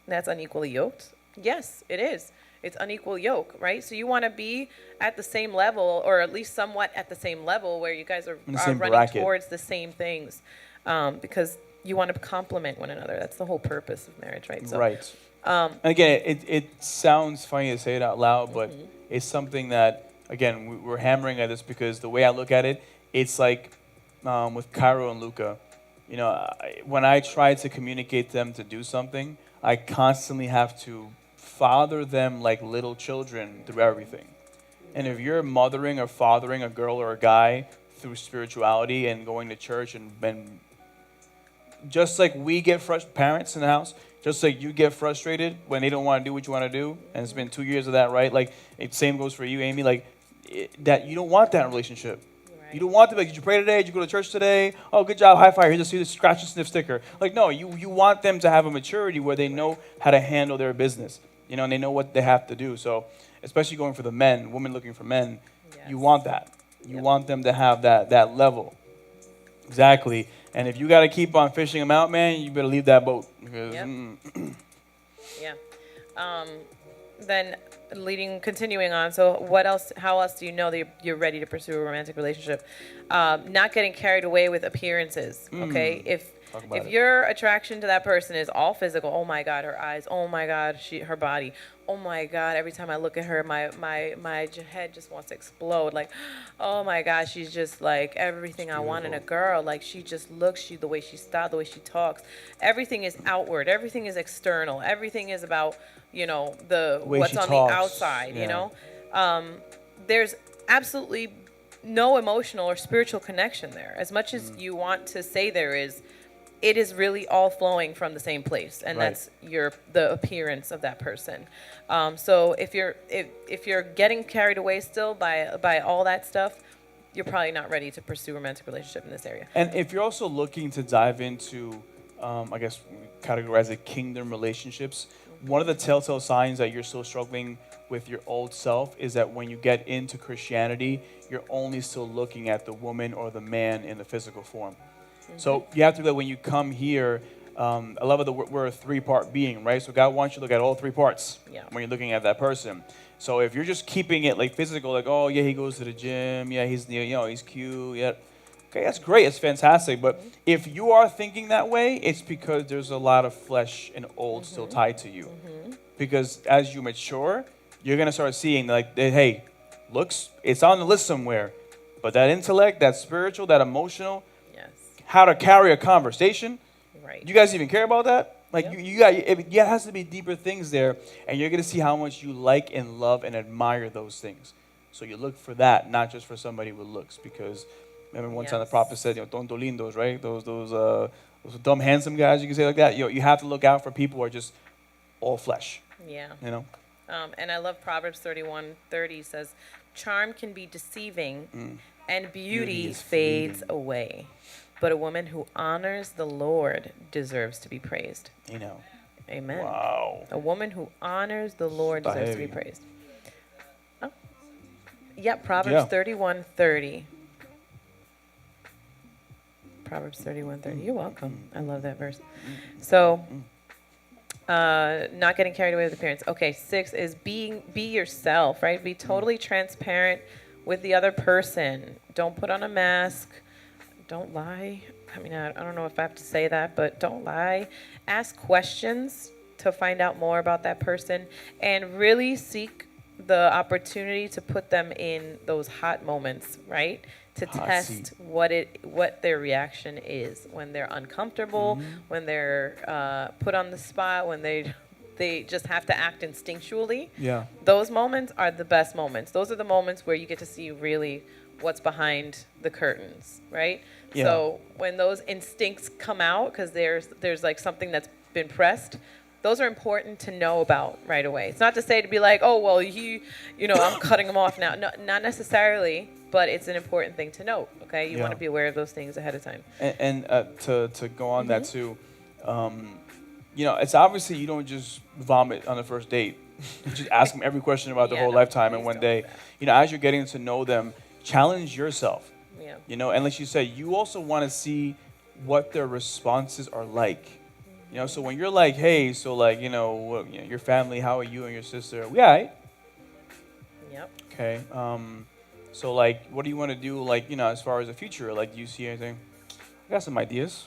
that's unequally yoked. Yes, it is. It's unequal yoke, right? So you want to be at the same level, or at least somewhat at the same level, where you guys are running bracket towards the same things, because you want to complement one another. That's the whole purpose of marriage, right? So, right. And again, it sounds funny to say it out loud, but it's something that, again, we're hammering at this because the way I look at it, it's like with Cairo and Luca. When I try to communicate to them to do something, I constantly have to father them like little children through everything. And if you're mothering or fathering a girl or a guy through spirituality and going to church and just like we get frustrated, parents in the house, just like you get frustrated when they don't want to do what you want to do, and it's been 2 years of that, right? Like, same goes for you, Amy. Like, that you don't want that in a relationship. Right. You don't want to be like, did you pray today? Did you go to church today? Oh, good job, high five. Here's a scratch and sniff sticker. Like, no, you want them to have a maturity where they know how to handle their business, and they know what they have to do. So, especially going for the men, women looking for men, you want that. You want them to have that level. Exactly. And if you got to keep on fishing them out, man, you better leave that boat. Because, Then continuing on. So what else? How else do you know that you're ready to pursue a romantic relationship? Not getting carried away with appearances. Okay, if your attraction to that person is all physical, oh my God, her eyes, oh my God, her body, oh my God, every time I look at her, my head just wants to explode. Like, oh my God, she's just like everything I want in a girl. Like, she just looks, the way she styles, the way she talks. Everything is outward. Everything is external. Everything is about, the what's on the outside, There's absolutely no emotional or spiritual connection there. As much as you want to say there is, it is really all flowing from the same place, and that's the appearance of that person. So if you're getting carried away still by all that stuff, you're probably not ready to pursue a romantic relationship in this area. And if you're also looking to dive into, I guess categorize it kingdom relationships, one of the telltale signs that you're still struggling with your old self is that when you get into Christianity, you're only still looking at the woman or the man in the physical form. So you have to go when you come here. I love that we're a three-part being, right? So God wants you to look at all three parts when you're looking at that person. So if you're just keeping it like physical, like, oh yeah, he goes to the gym, yeah, he's he's cute, yeah, okay, that's great, it's fantastic. But if you are thinking that way, it's because there's a lot of flesh and old still tied to you. Because as you mature, you're gonna start seeing like, hey, looks, it's on the list somewhere, but that intellect, that spiritual, that emotional. How to carry a conversation. Right. Do you guys even care about that? Like, it has to be deeper things there, and you're going to see how much you like and love and admire those things. So you look for that, not just for somebody with looks, because remember one time the prophet said, tonto lindos, right? Those dumb, handsome guys, you can say like that. You have to look out for people who are just all flesh. Yeah. And I love Proverbs 31:30 says, charm can be deceiving, and beauty fades away. But a woman who honors the Lord deserves to be praised. Amen. Wow. A woman who honors the Lord deserves to be praised. Oh. Yeah, Proverbs 31:30. Proverbs 31:30. You're welcome. I love that verse. So, not getting carried away with appearance. Okay, 6 is be yourself, right? Be totally transparent with the other person. Don't put on a mask. Don't lie. I mean, I don't know if I have to say that, but don't lie. Ask questions to find out more about that person, and really seek the opportunity to put them in those hot moments, right? To test what their reaction is when they're uncomfortable, when they're put on the spot, when they just have to act instinctually. Yeah. Those moments are the best moments. Those are the moments where you get to see really what's behind the curtains, right? Yeah. So when those instincts come out, because there's like something that's been pressed, those are important to know about right away. It's not to say to be like, oh, well, I'm cutting them off now. No, not necessarily, but it's an important thing to note, okay? You want to be aware of those things ahead of time. And to go on that too, it's obviously you don't just vomit on the first date. You just ask them every question about their whole lifetime in one day. As you're getting to know them, challenge yourself. Yeah. And like you said, you also want to see what their responses are like. So when you're like, hey, so like, your family, how are you and your sister? We all right. Yep. Okay. So like, what do you want to do, like, as far as the future? Like, do you see anything? I got some ideas.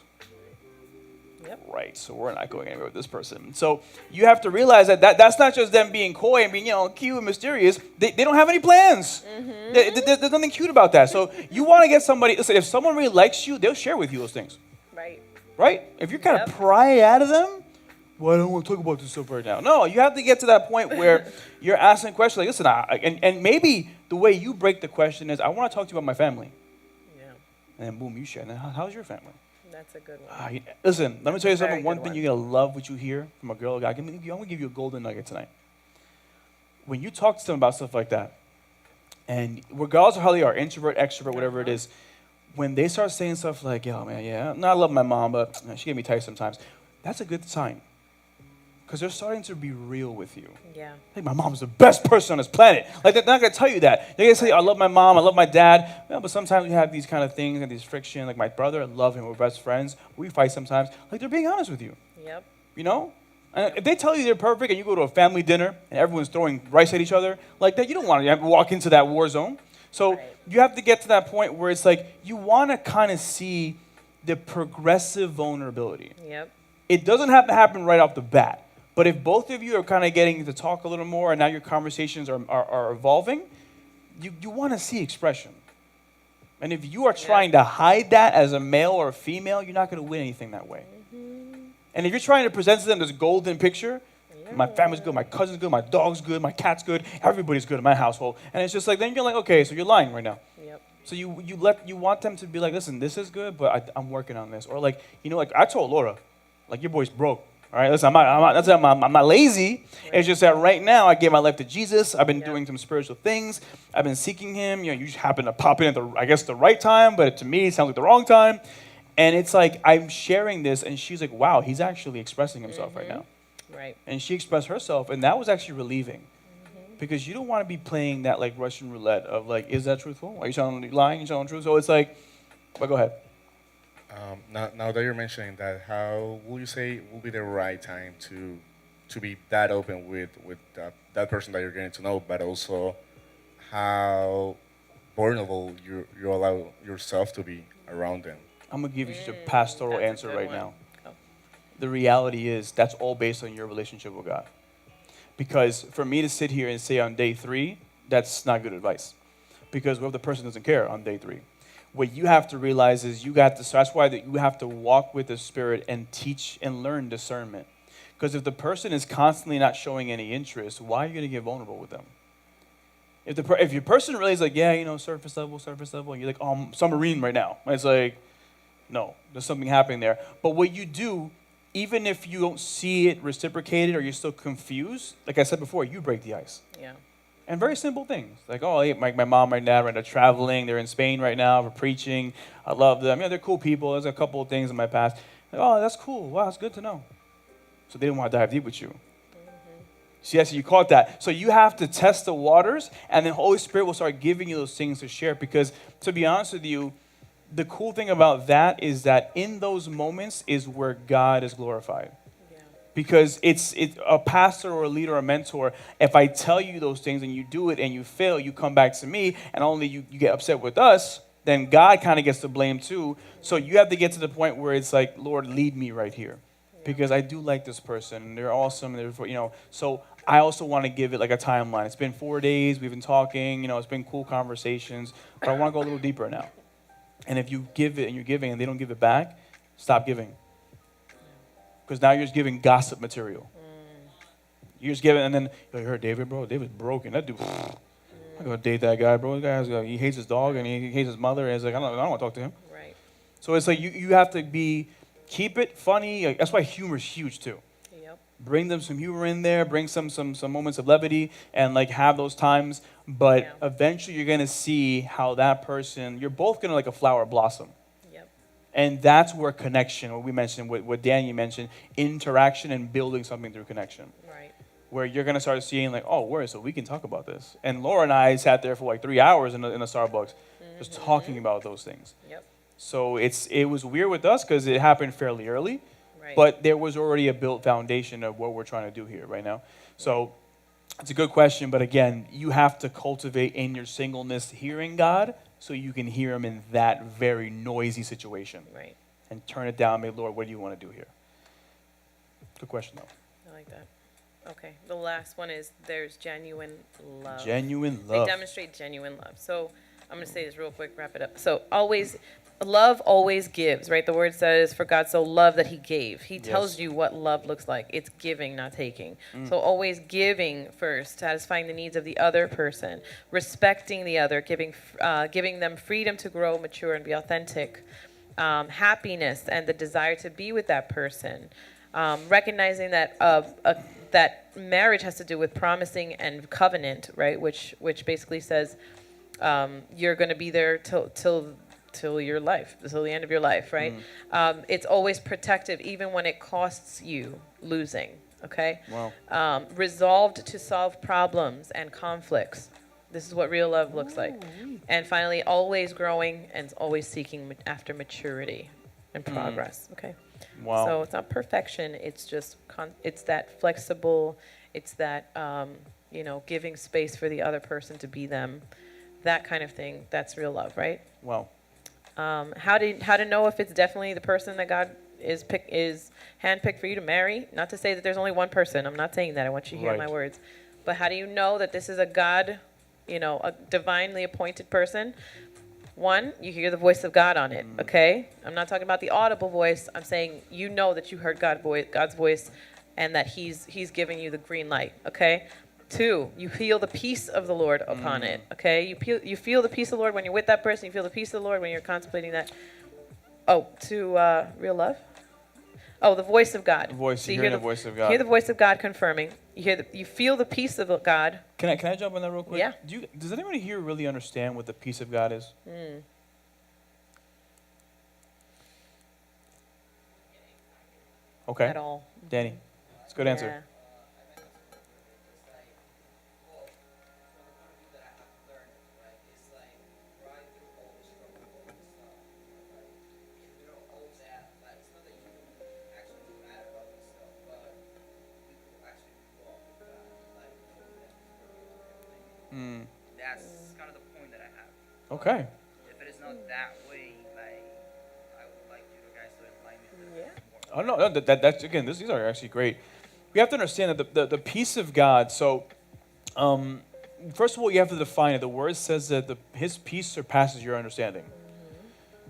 Yep. Right. So we're not going anywhere with this person. So you have to realize that's not just them being coy and being, cute and mysterious. They don't have any plans. There's nothing cute about that. So you want to get somebody. Listen, if someone really likes you, they'll share with you those things. Right? If you're kind of pry out of them, well, I don't want to talk about this stuff right now. No, you have to get to that point where you're asking a question like, listen, and maybe the way you break the question is, I want to talk to you about my family. Yeah. and then boom, you share. And then how's your family? That's a good one. Listen, let me tell you something. Very One good thing one. you're gonna love what you hear from a girl or guy. I'm gonna give you a golden nugget tonight. When you talk to them about stuff like that, and regardless of how they are, introvert, extrovert, whatever it is, when they start saying stuff like, "Yo, man, yeah, no, I love my mom, but she gave me tight sometimes," that's a good sign. Because they're starting to be real with you. Yeah. Like, my mom's the best person on this planet. Like, they're not going to tell you that. They're going to say, I love my mom, I love my dad. Well, but sometimes we have these kind of things and these friction. Like, my brother, I love him. We're best friends. We fight sometimes. Like, they're being honest with you. Yep. You know? And if they tell you they're perfect and you go to a family dinner and everyone's throwing rice at each other, like that, you don't want to walk into that war zone. So you have to get to that point where it's like you want to kind of see the progressive vulnerability. Yep. It doesn't have to happen right off the bat. But if both of you are kind of getting to talk a little more and now your conversations are evolving, you want to see expression. And if you are trying to hide that as a male or a female, you're not going to win anything that way. And if you're trying to present to them this golden picture, my family's good, my cousin's good, my dog's good, my cat's good, everybody's good in my household. And it's just like, then you're like, okay, so you're lying right now. Yep. So you want them to be like, listen, this is good, but I'm working on this. Or like, like I told Laura, like, your boy's broke. All right, listen, I'm not lazy. Right. It's just that right now I gave my life to Jesus. I've been doing some spiritual things. I've been seeking him. You just happen to pop in at the right time, but to me it sounds like the wrong time. And it's like I'm sharing this, and she's like, wow, he's actually expressing himself right now. Right. And she expressed herself, and that was actually relieving. Because you don't want to be playing that like Russian roulette of like, is that truthful? Are you lying? Are you telling the truth? So it's like, but go ahead. Now that you're mentioning that, how will you say will be the right time to be that open with that person that you're getting to know, but also how vulnerable you allow yourself to be around them? I'm going to give you such a pastoral That's a answer good right one. now. Oh. The reality is that's all based on your relationship with God. Because for me to sit here and say on day 3, that's not good advice. Because what if the person doesn't care on day 3? What you have to realize is that's why you have to walk with the Spirit and teach and learn discernment. Because if the person is constantly not showing any interest, why are you going to get vulnerable with them? If your person really is like, yeah, surface level, and you're like, oh, I'm submarine right now. It's like, no, there's something happening there. But what you do, even if you don't see it reciprocated or you're still confused, like I said before, you break the ice. Yeah. And very simple things. Like, oh, my mom, my dad, right now traveling. They're in Spain right now for preaching. I love them. They're cool people. There's a couple of things in my past. Like, oh, that's cool. Wow, that's good to know. So they didn't want to dive deep with you. So yes, you caught that. So you have to test the waters, and then Holy Spirit will start giving you those things to share. Because to be honest with you, the cool thing about that is that in those moments is where God is glorified. Because it's a pastor or a leader or a mentor, if I tell you those things and you do it and you fail, you come back to me, and only you get upset with us, then God kind of gets the blame too. So you have to get to the point where it's like, Lord, lead me right here. Because I do like this person, and they're awesome, and so I also want to give it like a timeline. It's been 4 days, we've been talking, it's been cool conversations, but I want to go a little deeper now. And if you give it and you're giving and they don't give it back, stop giving. Because now you're just giving gossip material. You're just giving, and then you heard David, bro. David's broken. That dude, I'm gonna date that guy, bro. That guy he hates his dog and he hates his mother. And it's like I don't want to talk to him. Right. So it's like you have to keep it funny. Like, that's why humor is huge too. Yep. Bring them some humor in there. Bring some moments of levity and like have those times. But eventually you're gonna see how that person. You're both gonna like a flower blossom. And that's where connection, what we mentioned, what Daniel mentioned, interaction and building something through connection. Right. Where you're going to start seeing like, oh, word, so we can talk about this. And Laura and I sat there for like 3 hours in a Starbucks just talking about those things. Yep. So it was weird with us because it happened fairly early. Right. But there was already a built foundation of what we're trying to do here right now. So it's a good question. But again, you have to cultivate in your singleness hearing God, so you can hear him in that very noisy situation. Right. And turn it down, make, Lord, what do you want to do here? Good question, though. I like that. Okay. The last one is there's genuine love. Genuine love. They demonstrate genuine love. So I'm going to say this real quick, wrap it up. So always, love always gives, right? The word says, for God so loved that he gave. He tells Yes. you what love looks like. It's giving, not taking. So always giving first, satisfying the needs of the other person, respecting the other, giving them freedom to grow, mature, and be authentic, happiness, and the desire to be with that person, recognizing that that marriage has to do with promising and covenant, right? Which basically says you're going to be there till your life, till the end of your life, right? It's always protective, even when it costs you losing. Okay. Wow. Resolved to solve problems and conflicts. This is what real love looks like. And finally, always growing and always seeking after maturity and progress. Okay. Wow. So it's not perfection. It's just it's that flexible. It's that giving space for the other person to be them. That kind of thing. That's real love, right? Wow. How to know if it's definitely the person that God is handpicked for you to marry? Not to say that there's only one person. I'm not saying that. I want you to hear my words. But how do you know that this is a God, a divinely appointed person? One, you hear the voice of God on it. Okay, I'm not talking about the audible voice. I'm saying you know that you heard God's voice, and that He's giving you the green light. Okay. Two, you feel the peace of the Lord upon it. Okay, you feel the peace of the Lord when you're with that person. You feel the peace of the Lord when you're contemplating that. Oh, to real love. Oh, the voice of God. So you hear the voice of God. Hear the voice of God confirming. You feel the peace of God. Can I jump on that real quick? Yeah. Does anybody here really understand what the peace of God is? Okay. At all. Danny, it's a good answer. Yeah. That's kind of the point that I have. Okay. If it is not that way, like, I would like you guys to enlighten me a little bit more. Oh no, that's again. These are actually great. We have to understand that the peace of God. So, first of all, you have to define it. The word says that His peace surpasses your understanding.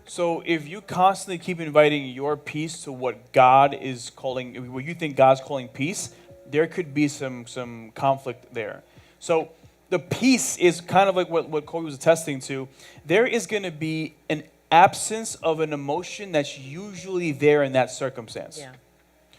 So if you constantly keep inviting your peace to what God is calling, what you think God's calling peace, there could be some conflict there. So the peace is kind of like what Corey was attesting to. There is going to be an absence of an emotion that's usually there in that circumstance. Yeah.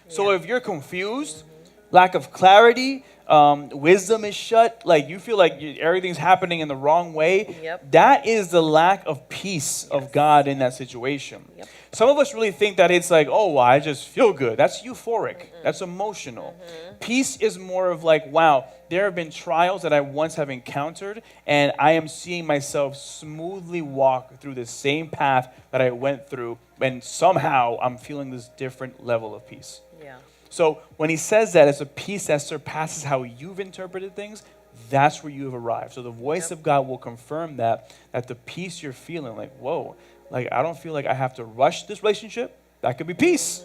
So if you're confused, lack of clarity, wisdom is shut, like you feel like everything's happening in the wrong way, Yep. that is the lack of peace of God in that situation. Yep. Some of us really think that it's like, oh, well, I just feel good. That's euphoric. That's emotional. Peace is more of like, wow, there have been trials that I once have encountered, and I am seeing myself smoothly walk through the same path that I went through, and somehow I'm feeling this different level of peace. Yeah. So when he says that it's a peace that surpasses how you've interpreted things, that's where you have arrived. So the voice of God will confirm that the peace you're feeling, like, whoa, like I don't feel like I have to rush this relationship. That could be peace.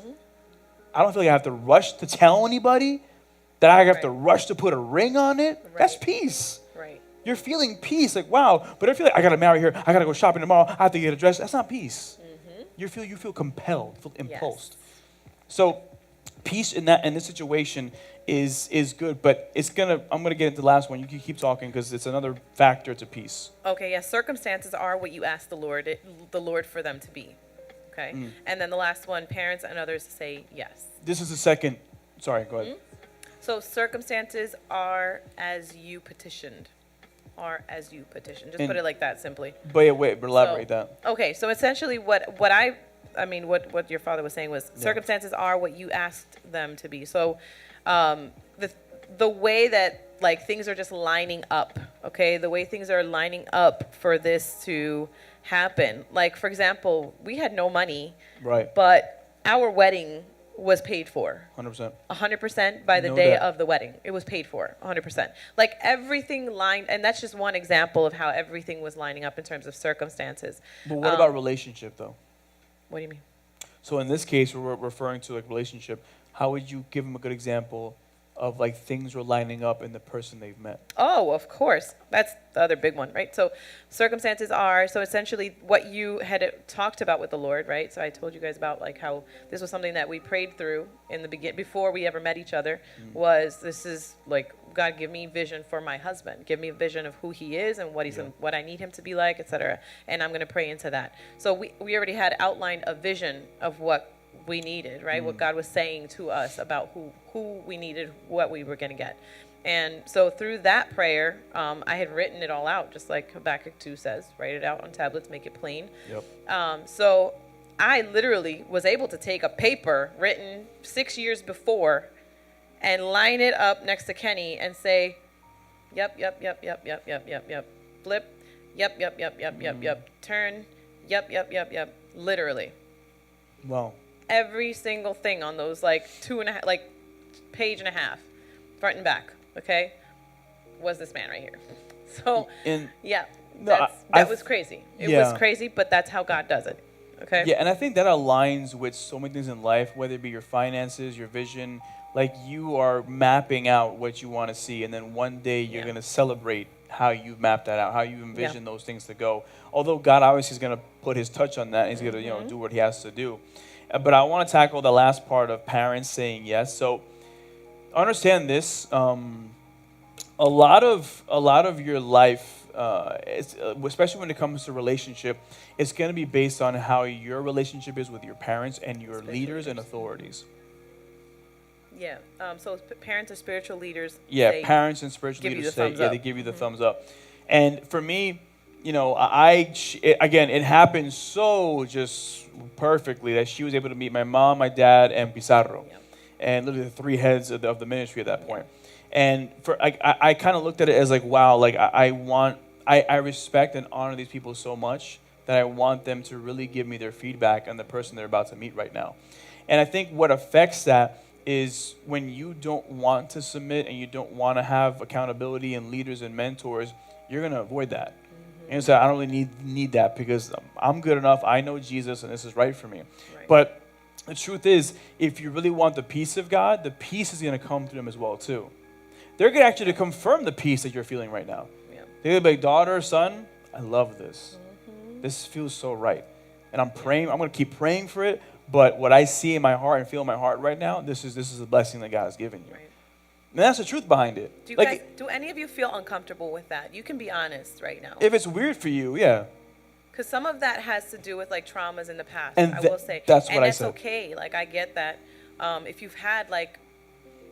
I don't feel like I have to rush to tell anybody, that I have to rush to put a ring on it. That's peace. Right. You're feeling peace, like, wow, but I feel like I got to marry her. I got to go shopping tomorrow. I have to get a dress. That's not peace. You feel compelled, you feel impulsed. So peace in this situation is good, but I'm gonna get into the last one. You can keep talking because it's another factor to peace. Okay, yes, circumstances are what you ask the Lord for them to be. Okay? And then the last one, parents and others say yes. This is the second. Sorry, go ahead. So circumstances are as you petitioned. Are as you petitioned. Just put it like that simply. But yeah, wait, elaborate that. Okay, so essentially what your father was saying was circumstances are what you asked them to be. So the way that like things are just lining up, okay? The way things are lining up for this to happen. Like, for example, we had no money. Right. But our wedding was paid for. 100%. 100% by the day of the wedding. It was paid for, 100%. Like everything lined, and that's just one example of how everything was lining up in terms of circumstances. But what about relationship, though? What do you mean? So in this case, we're referring to like relationship. How would you give them a good example of like things are lining up in the person they've met? Oh, of course. That's the other big one, right? So circumstances are, so essentially what you had talked about with the Lord, right? So I told you guys about like how this was something that we prayed through in the beginning, before we ever met each other, was this is like, God, give me vision for my husband. Give me a vision of who he is and what what I need him to be like, etc. And I'm going to pray into that. So we already had outlined a vision of what we needed, right? What God was saying to us about who we needed, what we were going to get. And so through that prayer, I had written it all out, just like Habakkuk 2 says, write it out on tablets, make it plain. Yep. So I literally was able to take a paper written 6 years before and line it up next to Kenny and say, yep, flip, yep, turn, yep, literally. Wow. Every single thing on those like 2.5, like page and a half, front and back, okay, was this man right here. So, yeah, that was crazy. It was crazy, but that's how God does it, okay? Yeah, and I think that aligns with so many things in life, whether it be your finances, your vision. Like you are mapping out what you want to see, and then one day you're going to celebrate how you mapped that out, how you envision those things to go. Although God obviously is going to put his touch on that, and he's going to do what he has to do. But I want to tackle the last part of parents saying yes. So understand this: a lot of your life, especially when it comes to relationship, it's going to be based on how your relationship is with your parents and your leaders and authorities. Yeah. So parents are spiritual leaders. Yeah, parents and spiritual leaders say, they give you the thumbs up. And for me, again, it happened so just perfectly that she was able to meet my mom, my dad, and Pizarro, and literally the three heads of the ministry at that point. And I kind of looked at it as like, wow, like I respect and honor these people so much that I want them to really give me their feedback on the person they're about to meet right now. And I think what affects that is when you don't want to submit and you don't want to have accountability and leaders and mentors, you're going to avoid that. And so I don't really need that because I'm good enough. I know Jesus and this is right for me. Right. But the truth is, if you really want the peace of God, the peace is going to come through them as well too. They're going to actually confirm the peace that you're feeling right now. Yeah. They're going to be like, daughter, son, I love this. This feels so right. And I'm praying. I'm going to keep praying for it. But what I see in my heart and feel in my heart right now, this is a blessing that God has given you. Right. And that's the truth behind it. Do any of you feel uncomfortable with that? You can be honest right now. If it's weird for you, yeah. Because some of that has to do with like traumas in the past, and I will say. That's what I said. And that's okay. Like I get that. If you've had like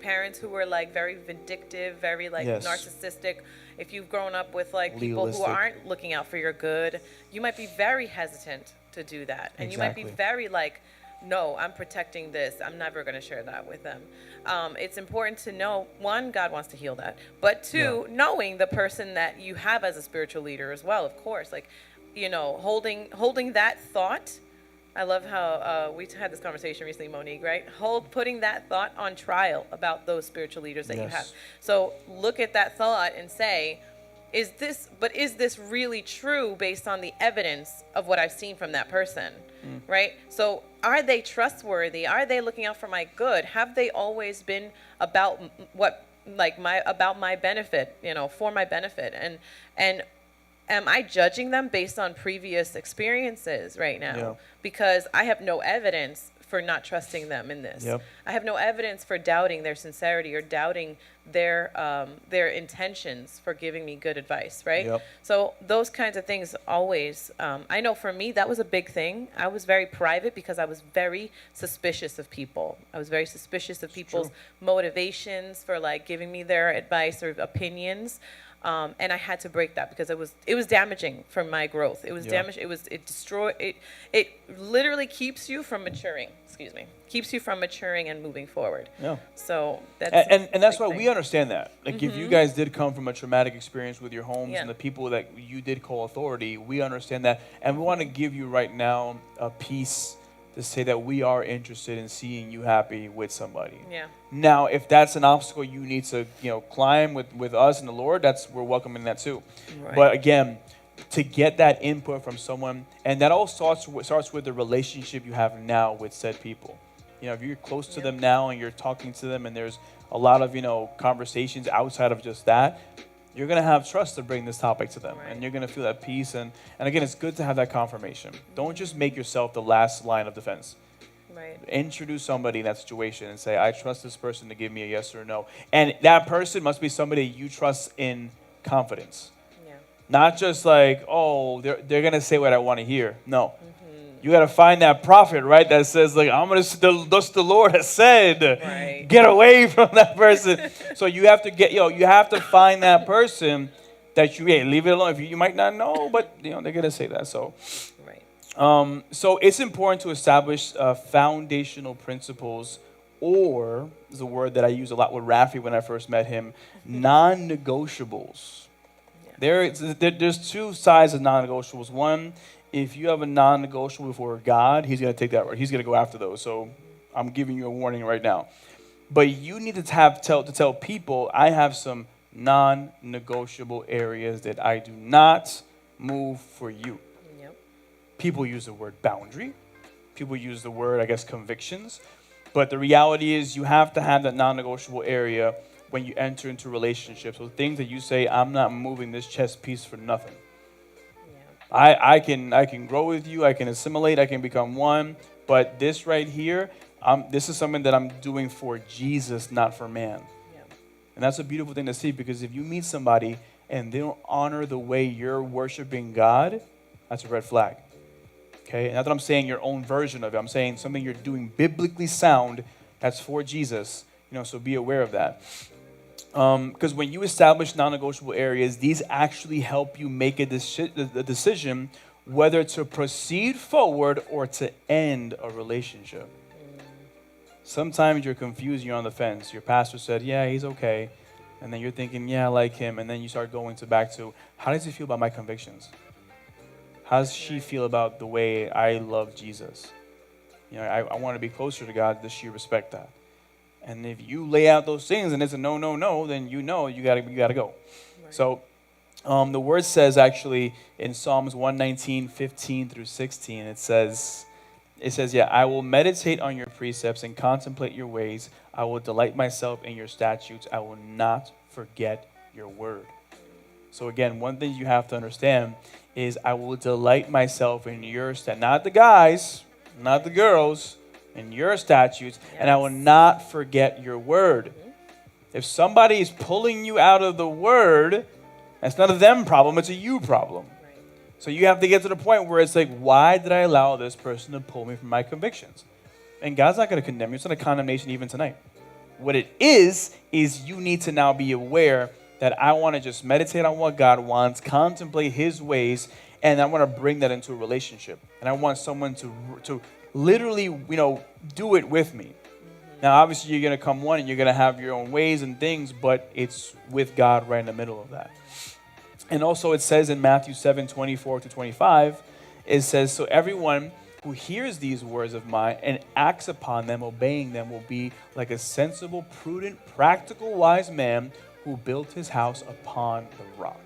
parents who were like very vindictive, very like narcissistic, if you've grown up with like people who aren't looking out for your good, you might be very hesitant to do that. And you might be very like, no, I'm protecting this. I'm never going to share that with them. It's important to know, one, God wants to heal that. But two, knowing the person that you have as a spiritual leader as well, of course. Like, holding that thought. I love how we had this conversation recently, Monique, right? Putting that thought on trial about those spiritual leaders that you have. So look at that thought and say, is this really true based on the evidence of what I've seen from that person, right? So are they trustworthy? Are they looking out for my good? Have they always been about about my benefit, for my benefit? And am I judging them based on previous experiences right now? Yeah. Because I have no evidence for not trusting them in this. Yep. I have no evidence for doubting their sincerity or doubting their intentions for giving me good advice, right? Yep. So those kinds of things always, I know for me, that was a big thing. I was very private because I was very suspicious of people. I was very suspicious of people's motivations for like giving me their advice or opinions. And I had to break that because it was damaging for my growth. It was damaged. It literally keeps you from maturing. Keeps you from maturing and moving forward. Yeah. So that's and that's why we understand that. Like if you guys did come from a traumatic experience with your homes and the people that you did call authority, we understand that, and we want to give you right now a piece to say that we are interested in seeing you happy with somebody. Yeah. Now, if that's an obstacle you need to, climb with us and the Lord, we're welcoming that too. Right. But again, to get that input from someone, and that all starts with the relationship you have now with said people. if you're close to them now and you're talking to them and there's a lot of, conversations outside of just that, you're going to have trust to bring this topic to them. Right. And you're going to feel that peace. And again, it's good to have that confirmation. Don't just make yourself the last line of defense. Right. Introduce somebody in that situation and say, I trust this person to give me a yes or no. And that person must be somebody you trust in confidence. Yeah. Not just like, oh, they're going to say what I want to hear. No. You got to find that prophet, right? That says, like, I'm going to, thus the Lord has said, Right. get away from that person. So you have to you have to find that person that leave it alone. If you might not know, but, they're going to say that. So, Right. so it's important to establish foundational principles, or the word that I use a lot with Rafi when I first met him, non-negotiables. Yeah. There's two sides of non-negotiables. One, if you have a non-negotiable before God, he's going to take that word. He's going to go after those. So I'm giving you a warning right now. But you need to tell people, I have some non-negotiable areas that I do not move for you. Yep. People use the word boundary. People use the word, I guess, convictions. But the reality is you have to have that non-negotiable area when you enter into relationships. So things that you say, I'm not moving this chess piece for nothing. I can grow with you, I can assimilate, I can become one, but this right here, this is something that I'm doing for Jesus, not for man. Yeah. And that's a beautiful thing to see, because if you meet somebody and they don't honor the way you're worshiping God, that's a red flag. Okay? Not that I'm saying your own version of it. I'm saying something you're doing biblically sound that's for Jesus. So be aware of that. Because when you establish non-negotiable areas, these actually help you make a decision whether to proceed forward or to end a relationship. Sometimes you're confused, you're on the fence. Your pastor said, yeah, he's okay. And then you're thinking, yeah, I like him. And then you start going back to, how does he feel about my convictions? How does she feel about the way I love Jesus? I want to be closer to God. Does she respect that? And if you lay out those things and it's a no, then you gotta go. Right. So the word says actually in Psalms 119, 15 through 16, it says, I will meditate on your precepts and contemplate your ways. I will delight myself in your statutes. I will not forget your word. So again, one thing you have to understand is I will delight myself in your statutes. Not the guys, not the girls, in your statutes, and I will not forget your word. If somebody is pulling you out of the word, that's not a them problem, it's a you problem. Right. So you have to get to the point where it's like, why did I allow this person to pull me from my convictions? And God's not going to condemn you. It's not a condemnation even tonight. What it is you need to now be aware that I want to just meditate on what God wants, contemplate his ways, and I want to bring that into a relationship. And I want someone to literally, do it with me. Now, obviously, you're going to come one and you're going to have your own ways and things, but it's with God right in the middle of that. And also it says in Matthew 7, 24 to 25, it says, so everyone who hears these words of mine and acts upon them, obeying them, will be like a sensible, prudent, practical, wise man who built his house upon the rock.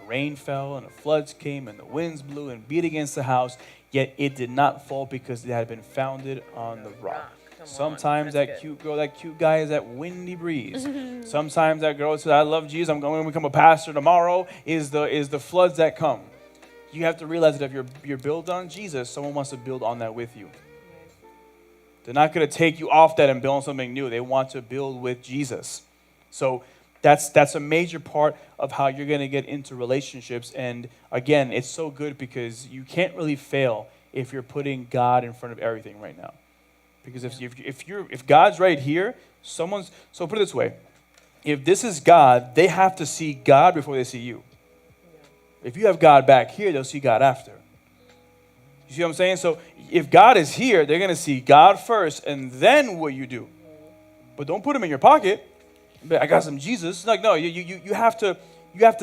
The rain fell and the floods came and the winds blew and beat against the house, yet it did not fall because it had been founded on the rock. Sometimes that cute girl, that cute guy is that windy breeze. Sometimes that girl says, I love Jesus, I'm going to become a pastor tomorrow, is the floods that come. You have to realize that if you're built on Jesus, someone wants to build on that with you. They're not going to take you off that and build on something new. They want to build with Jesus. So that's a major part of how you're going to get into relationships. And again, it's so good because you can't really fail if you're putting God in front of everything right now. Because if God's right here, so put it this way. If this is God, they have to see God before they see you. If you have God back here, they'll see God after. You see what I'm saying? So if God is here, they're going to see God first and then what you do. But don't put him in your pocket. I got some Jesus. Like, no, you have to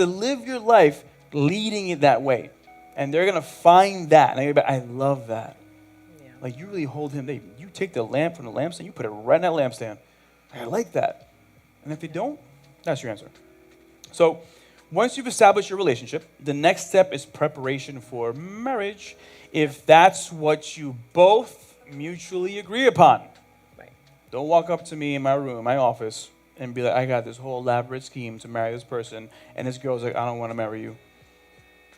live your life leading it that way. And they're going to find that. And I love that. Yeah. Like, you really hold him. You take the lamp from the lampstand, you put it right in that lampstand. I like that. And if they don't, that's your answer. So once you've established your relationship, the next step is preparation for marriage. If that's what you both, mutually agree upon. Right. Don't walk up to me in my room, my office, and be like, I got this whole elaborate scheme to marry this person, and this girl's like, I don't want to marry you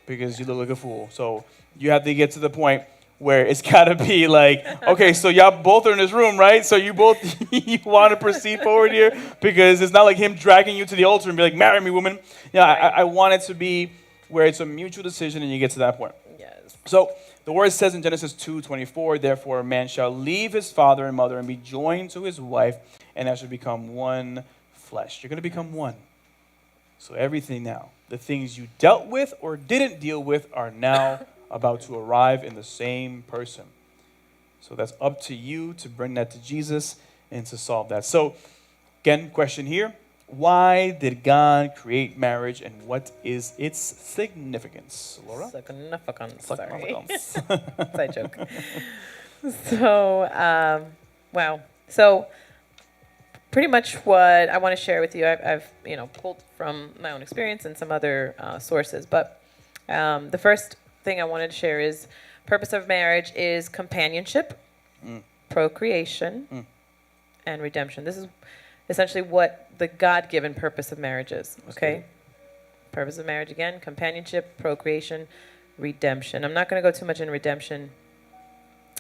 because you look like a fool. So you have to get to the point where it's got to be like, okay, so y'all both are in this room, right? So you both you want to proceed forward here, because it's not like him dragging you to the altar and be like, marry me, woman. Yeah, I want it to be where it's a mutual decision and you get to that point. Yes. So the word says in Genesis 2:24, therefore a man shall leave his father and mother and be joined to his wife, and they shall become one flesh. You're going to become one. So everything now, the things you dealt with or didn't deal with, are now about to arrive in the same person. So that's up to you to bring that to Jesus and to solve that. So again, question here. Why did God create marriage, and what is its significance? Laura? Significance. Significance. Sorry. Side joke. So, wow. So, pretty much what I want to share with you, I've pulled from my own experience and some other sources. But the first thing I wanted to share is purpose of marriage is companionship, procreation, and redemption. This is essentially what the God-given purpose of marriage is, okay? Purpose of marriage, again, companionship, procreation, redemption. I'm not going to go too much in redemption,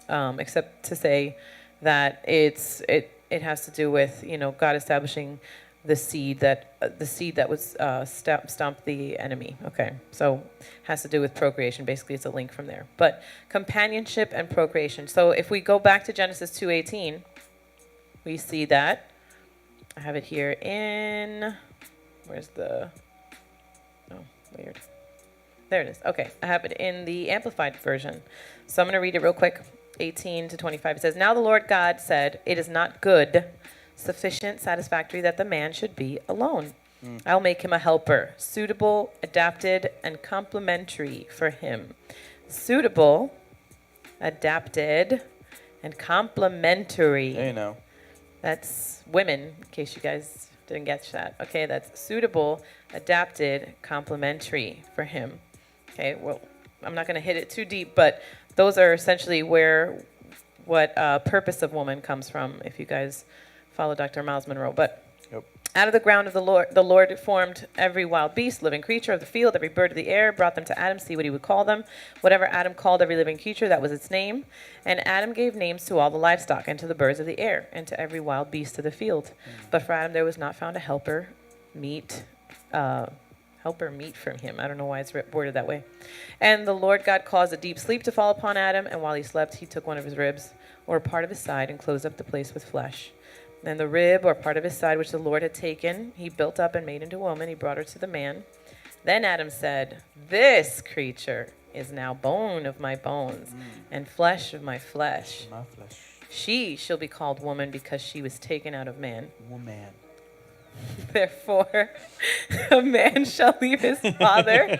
except to say that it has to do with, God establishing the seed that was stomped the enemy. Okay, so has to do with procreation. Basically, it's a link from there. But companionship and procreation. So if we go back to Genesis 2:18, we see that. I have it here in, where's the, oh, weird. There it is. Okay, I have it in the Amplified version. So I'm going to read it real quick, 18 to 25. It says, now the Lord God said, it is not good, sufficient, satisfactory that the man should be alone. I'll make him a helper, suitable, adapted, and complementary for him. Suitable, adapted, and complementary. There you know. That's women, in case you guys didn't get that. Okay, that's suitable, adapted, complementary for him. Okay, well, I'm not going to hit it too deep, but those are essentially what purpose of woman comes from, if you guys follow Dr. Miles Monroe. But out of the ground of the Lord formed every wild beast, living creature of the field, every bird of the air, brought them to Adam, see what he would call them. Whatever Adam called every living creature, that was its name. And Adam gave names to all the livestock, and to the birds of the air, and to every wild beast of the field. But for Adam there was not found a helper meet from him. I don't know why it's worded that way. And the Lord God caused a deep sleep to fall upon Adam, and while he slept, he took one of his ribs, or a part of his side, and closed up the place with flesh. Then the rib, or part of his side, which the Lord had taken, he built up and made into a woman. He brought her to the man. Then Adam said, this creature is now bone of my bones and flesh of my flesh. My flesh. She shall be called woman because she was taken out of man. Woman. Therefore, a man shall leave his father.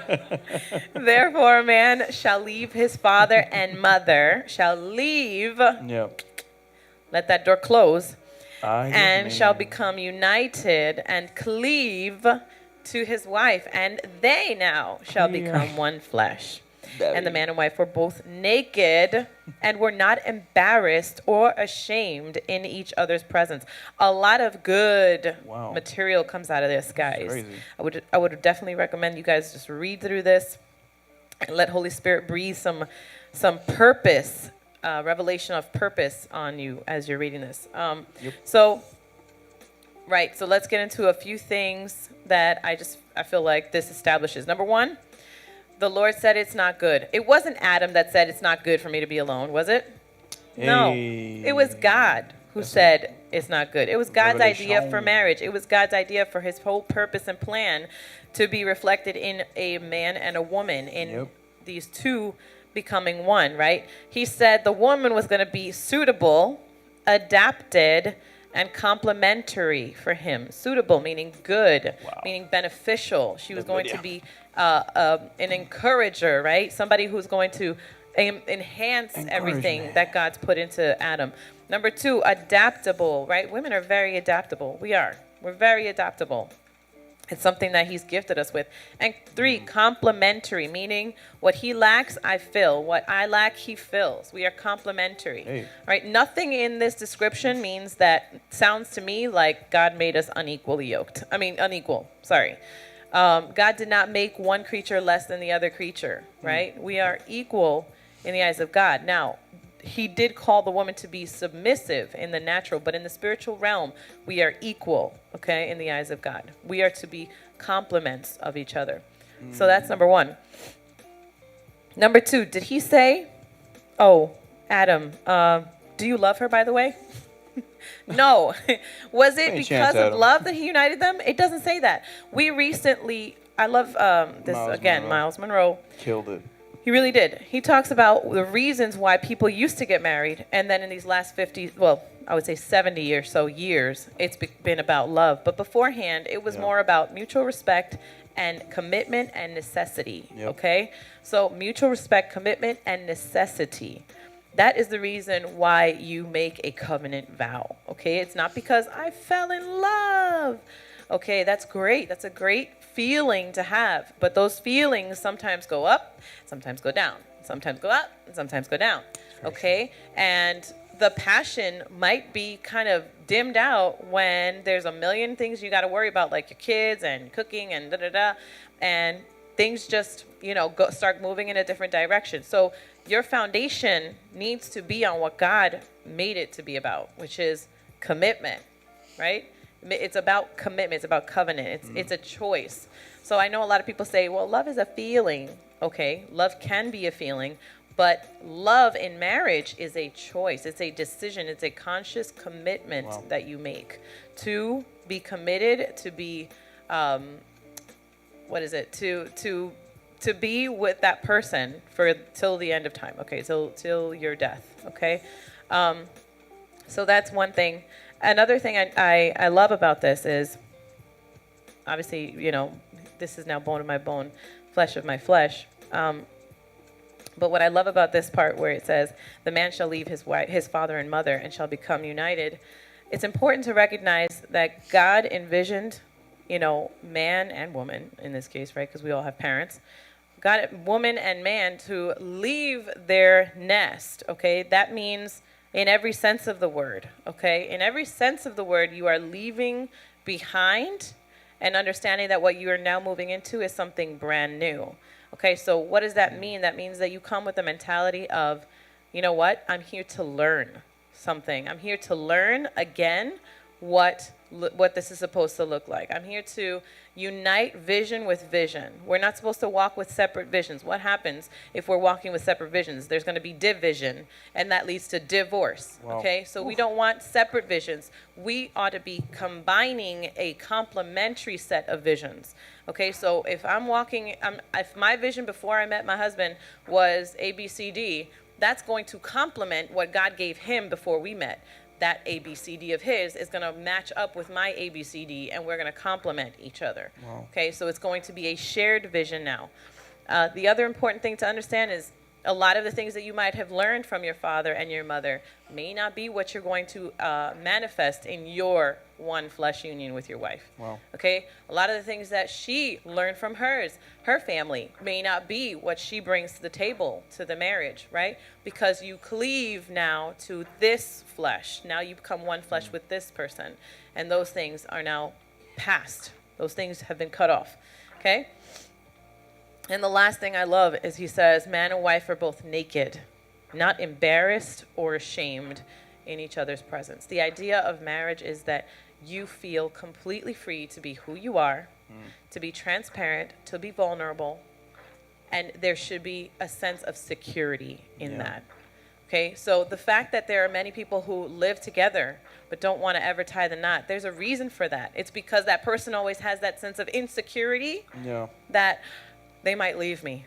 Therefore, a man shall leave his father and mother, shall leave. Yep. Let that door close. And Shall become united and cleave to his wife, and they now shall become one flesh. And the man and wife were both naked and were not embarrassed or ashamed in each other's presence. A lot of good material comes out of this, guys. I would definitely recommend you guys just read through this and let Holy Spirit breathe some purpose, revelation of purpose on you as you're reading this. So let's get into a few things that I feel like this establishes. Number one, the Lord said it's not good. It wasn't Adam that said it's not good for me to be alone, was it? No, it was God who said it's not good. It was God's idea for marriage. It was God's idea for his whole purpose and plan to be reflected in a man and a woman, in these two becoming one, right? He said the woman was going to be suitable, adapted, and complementary for him. Suitable meaning good, meaning beneficial. She was going to be an encourager, right? Somebody who's going to enhance everything that God's put into Adam. Number two, adaptable, right? Women are very adaptable. We're very adaptable. It's something that he's gifted us with. And 3, complementary, meaning what he lacks, I fill. What I lack, he fills. We are complementary. Hey. Right? Nothing in this description means that, sounds to me like God made us unequally yoked. Unequal. Sorry. God did not make one creature less than the other creature, right? We are equal in the eyes of God. Now, he did call the woman to be submissive in the natural, but in the spiritual realm, we are equal, okay, in the eyes of God. We are to be complements of each other. So that's number 1. Number 2, did he say, oh, Adam, do you love her, by the way? No. Was it because of love that he united them? It doesn't say that. We recently, I love this, Miles Monroe. Killed it. He really did. He talks about the reasons why people used to get married, and then in these last 50, well, I would say 70 or so years, it's been about love. But beforehand, it was more about mutual respect and commitment and necessity, okay? So mutual respect, commitment, and necessity. That is the reason why you make a covenant vow, okay? It's not because I fell in love. Okay, that's great. That's a great feeling to have. But those feelings sometimes go up, sometimes go down, sometimes go up, and sometimes go down. Okay? And the passion might be kind of dimmed out when there's a million things you got to worry about, like your kids and cooking and da-da-da. And things just, start moving in a different direction. So your foundation needs to be on what God made it to be about, which is commitment, right? It's about commitment. It's about covenant. It's a choice. So I know a lot of people say, well, love is a feeling. Okay, love can be a feeling, but love in marriage is a choice. It's a decision. It's a conscious commitment that you make to be committed, to be, to be with that person for till the end of time. Okay, till your death. Okay, so that's one thing. Another thing I love about this is, obviously, this is now bone of my bone, flesh of my flesh. But what I love about this part where it says, the man shall leave his father and mother and shall become united, it's important to recognize that God envisioned, man and woman in this case, right? Because we all have parents. God, woman and man to leave their nest, okay? That means in every sense of the word, okay? In every sense of the word, you are leaving behind and understanding that what you are now moving into is something brand new. Okay, so what does that mean? That means that you come with the mentality of, you know what? I'm here to learn something. I'm here to learn again what this is supposed to look like. I'm here to unite vision with vision. We're not supposed to walk with separate visions. What happens if we're walking with separate visions? There's going to be division, and that leads to divorce. Wow. Okay, so we don't want separate visions. We ought to be combining a complementary set of visions. Okay, so if if my vision before I met my husband was ABCD, that's going to complement what God gave him before we met. That ABCD of his is going to match up with my ABCD, and we're going to complement each other. Wow. Okay, so it's going to be a shared vision now. The other important thing to understand is a lot of the things that you might have learned from your father and your mother may not be what you're going to manifest in your one flesh union with your wife. Wow. Okay, a lot of the things that she learned from her family may not be what she brings to the table, to the marriage, right? Because you cleave now to this flesh. Now you become one flesh with this person, and those things are now past. Those things have been cut off. Okay. And the last thing I love is he says, man and wife are both naked, not embarrassed or ashamed in each other's presence. The idea of marriage is that you feel completely free to be who you are, to be transparent, to be vulnerable, and there should be a sense of security in that. Okay, so the fact that there are many people who live together but don't want to ever tie the knot, there's a reason for that. It's because that person always has that sense of insecurity that they might leave me,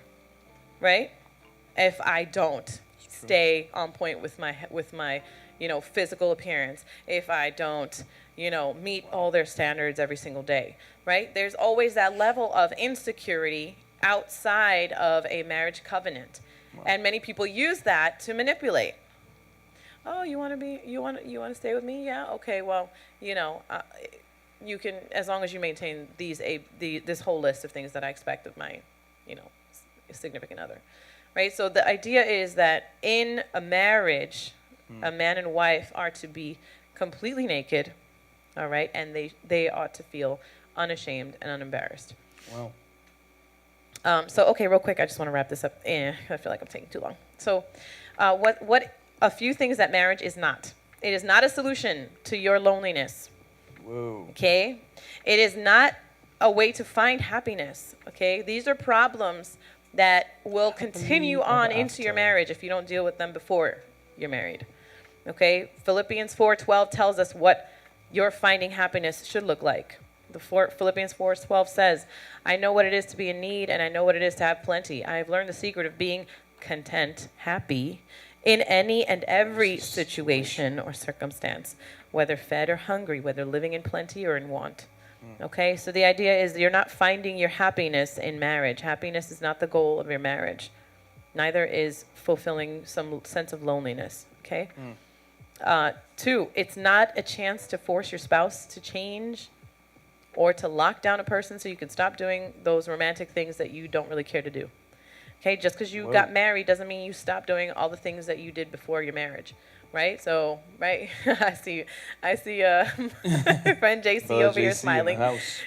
right? If I don't stay on point with my physical appearance, if I don't, meet all their standards every single day, right? There's always that level of insecurity outside of a marriage covenant. Wow. And many people use that to manipulate. Oh, you want to stay with me? Yeah. Okay. Well, you can, as long as you maintain this whole list of things that I expect of my, significant other, right? So the idea is that in a marriage, a man and wife are to be completely naked, all right, and they ought to feel unashamed and unembarrassed. Wow. So okay, real quick, I just want to wrap this up. I feel like I'm taking too long. So, what a few things that marriage is not. It is not a solution to your loneliness. Whoa. Okay, it is not a way to find happiness. Okay, these are problems that will continue on into your marriage if you don't deal with them before you're married. Okay, Philippians 4:12 tells us what your finding happiness should look like. Philippians 4:12 says, I know what it is to be in need, and I know what it is to have plenty. I have learned the secret of being content, happy, in any and every situation or circumstance, whether fed or hungry, whether living in plenty or in want. Okay, so the idea is you're not finding your happiness in marriage. Happiness is not the goal of your marriage. Neither is fulfilling some sense of loneliness. Okay? 2, it's not a chance to force your spouse to change or to lock down a person so you can stop doing those romantic things that you don't really care to do. Okay, just because you got married doesn't mean you stop doing all the things that you did before your marriage, right? So, right, I see my friend JC over here smiling.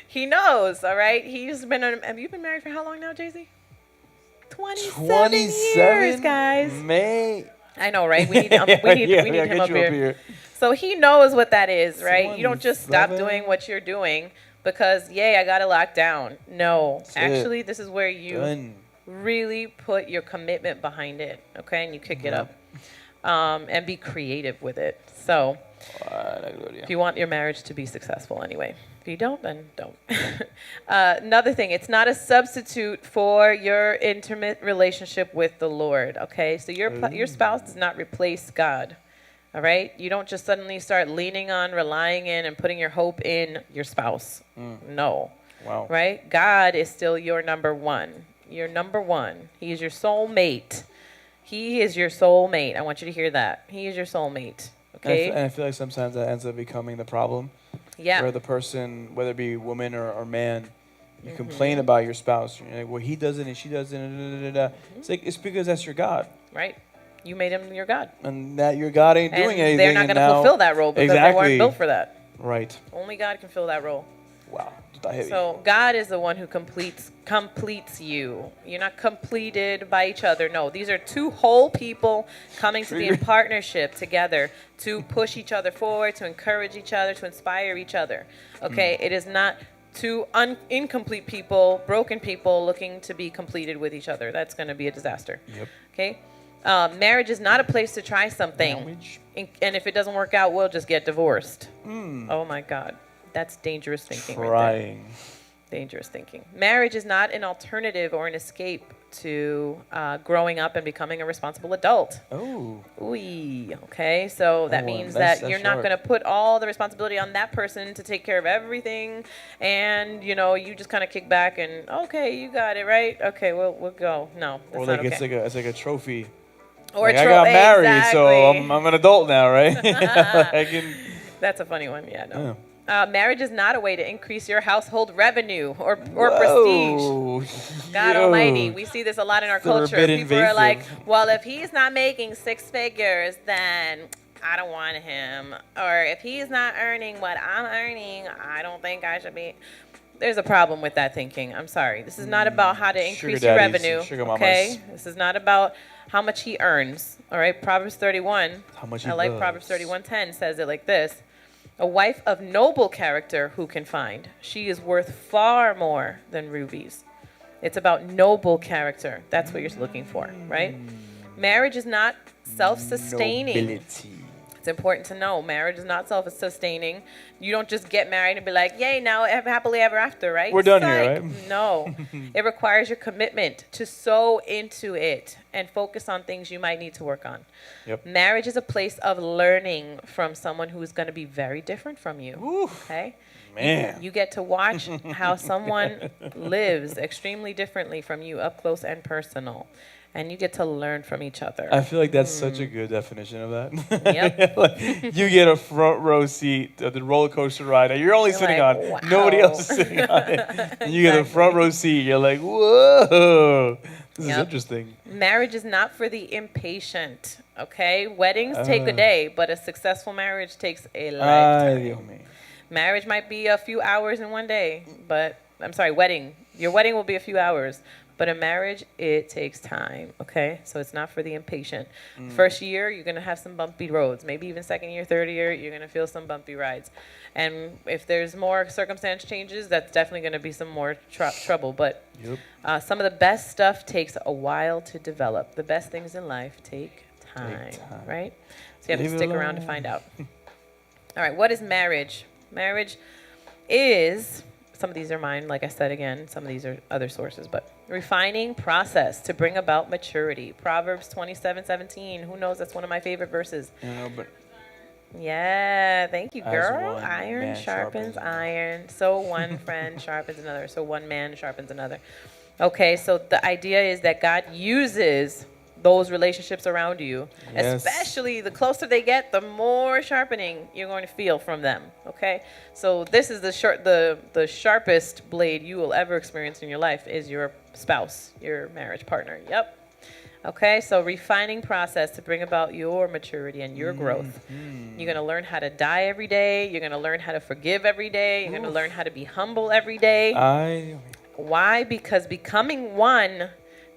He knows, all right? Have you been married for how long now, JC? 27 years, guys. May. I know, right? We need him up here. So he knows what that is, right? You don't just stop doing what you're doing because, I got to lock down. No, actually, this is where you really put your commitment behind it, okay? And you kick it up and be creative with it. So if you want your marriage to be successful anyway. If you don't, then don't. Another thing, it's not a substitute for your intimate relationship with the Lord, okay? So your spouse does not replace God. All right? You don't just suddenly start leaning on, relying in, and putting your hope in your spouse. No. Wow. Right? God is still your number one. Your number one. He is your soulmate. He is your soulmate. I want you to hear that. He is your soulmate. Okay? And I feel like sometimes that ends up becoming the problem. Yeah. Where the person, whether it be woman or man, you complain about your spouse. You're like, well, he does it and she does it. It's like, it's because that's your God. Right. You made him your God. And that your God ain't doing anything. They're not going to fulfill that role because they weren't built for that. Right. Only God can fill that role. Wow. So God is the one who completes you. You're not completed by each other. No, these are two whole people coming to be in partnership together to push each other forward, to encourage each other, to inspire each other. Okay, it is not two incomplete people, broken people looking to be completed with each other. That's going to be a disaster. Yep. Okay. Marriage is not a place to try something. And if it doesn't work out, we'll just get divorced. Oh my God. That's dangerous thinking right there. Dangerous thinking. Marriage is not an alternative or an escape to growing up and becoming a responsible adult. Oh. Ooh. Okay. So that means that you're not going to put all the responsibility on that person to take care of everything. And, you just kind of kick back and, okay, you got it, right? Okay, we'll go. No, that's or not like okay. it's like a trophy. Or I got married, so I'm an adult now, right? That's a funny one. Yeah, no. Yeah. Marriage is not a way to increase your household revenue or prestige. God Almighty, we see this a lot in our culture. People are like, well, if he's not making 6 figures, then I don't want him. Or if he's not earning what I'm earning, I don't think I should be. There's a problem with that thinking. I'm sorry. This is not about how to increase your revenue. Okay? This is not about how much he earns. All right? Proverbs 31. I like Proverbs 31:10 says it like this. A wife of noble character who can find. She is worth far more than rubies. It's about noble character. That's what you're looking for, right? Marriage is not self-sustaining. Nobility. It's important to know. Marriage is not self-sustaining. You don't just get married and be like, yay, now happily ever after, right? We're done here, right? No. It requires your commitment to sow into it and focus on things you might need to work on. Yep. Marriage is a place of learning from someone who is going to be very different from you. Oof. Okay? Man. You get to watch how someone lives extremely differently from you, up close and personal. and you get to learn from each other. I feel like that's such a good definition of that. Yep. Like, you get a front row seat of the roller coaster ride, and you're only You're sitting like, on. wow. Nobody else is sitting on it. And you get a front row seat. You're like, whoa, this is Yep. interesting. Marriage is not for the impatient, okay? Weddings take a day, but a successful marriage takes a Ay, lifetime. Dios mío. Marriage might be a few hours in one day, but I'm sorry, wedding. Your wedding will be a few hours, but a marriage, it takes time, okay? So it's not for the impatient. First year, you're going to have some bumpy roads. Maybe even second year, third year, you're going to feel some bumpy rides. And if there's more circumstance changes, that's definitely going to be some more trouble. But some of the best stuff takes a while to develop. The best things in life take time. Right? So you have to stick around to find out. All right, what is marriage? Marriage is, some of these are mine, like I said again, some of these are other sources, but refining process to bring about maturity. Proverbs 27:17. Who knows? That's one of my favorite verses. But Yeah, thank you, As girl. one Iron man sharpens sharpens iron. So one friend sharpens another. So one man sharpens another. Okay, so the idea is that God uses those relationships around you, Yes. especially the closer they get, the more sharpening you're going to feel from them. Okay, so this is the sharpest blade you will ever experience in your life is your spouse, your marriage partner. Yep. Okay, so refining process to bring about your maturity and your growth. You're going to learn how to die every day. You're going to learn how to forgive every day. You're going to learn how to be humble every day. Why? Because becoming one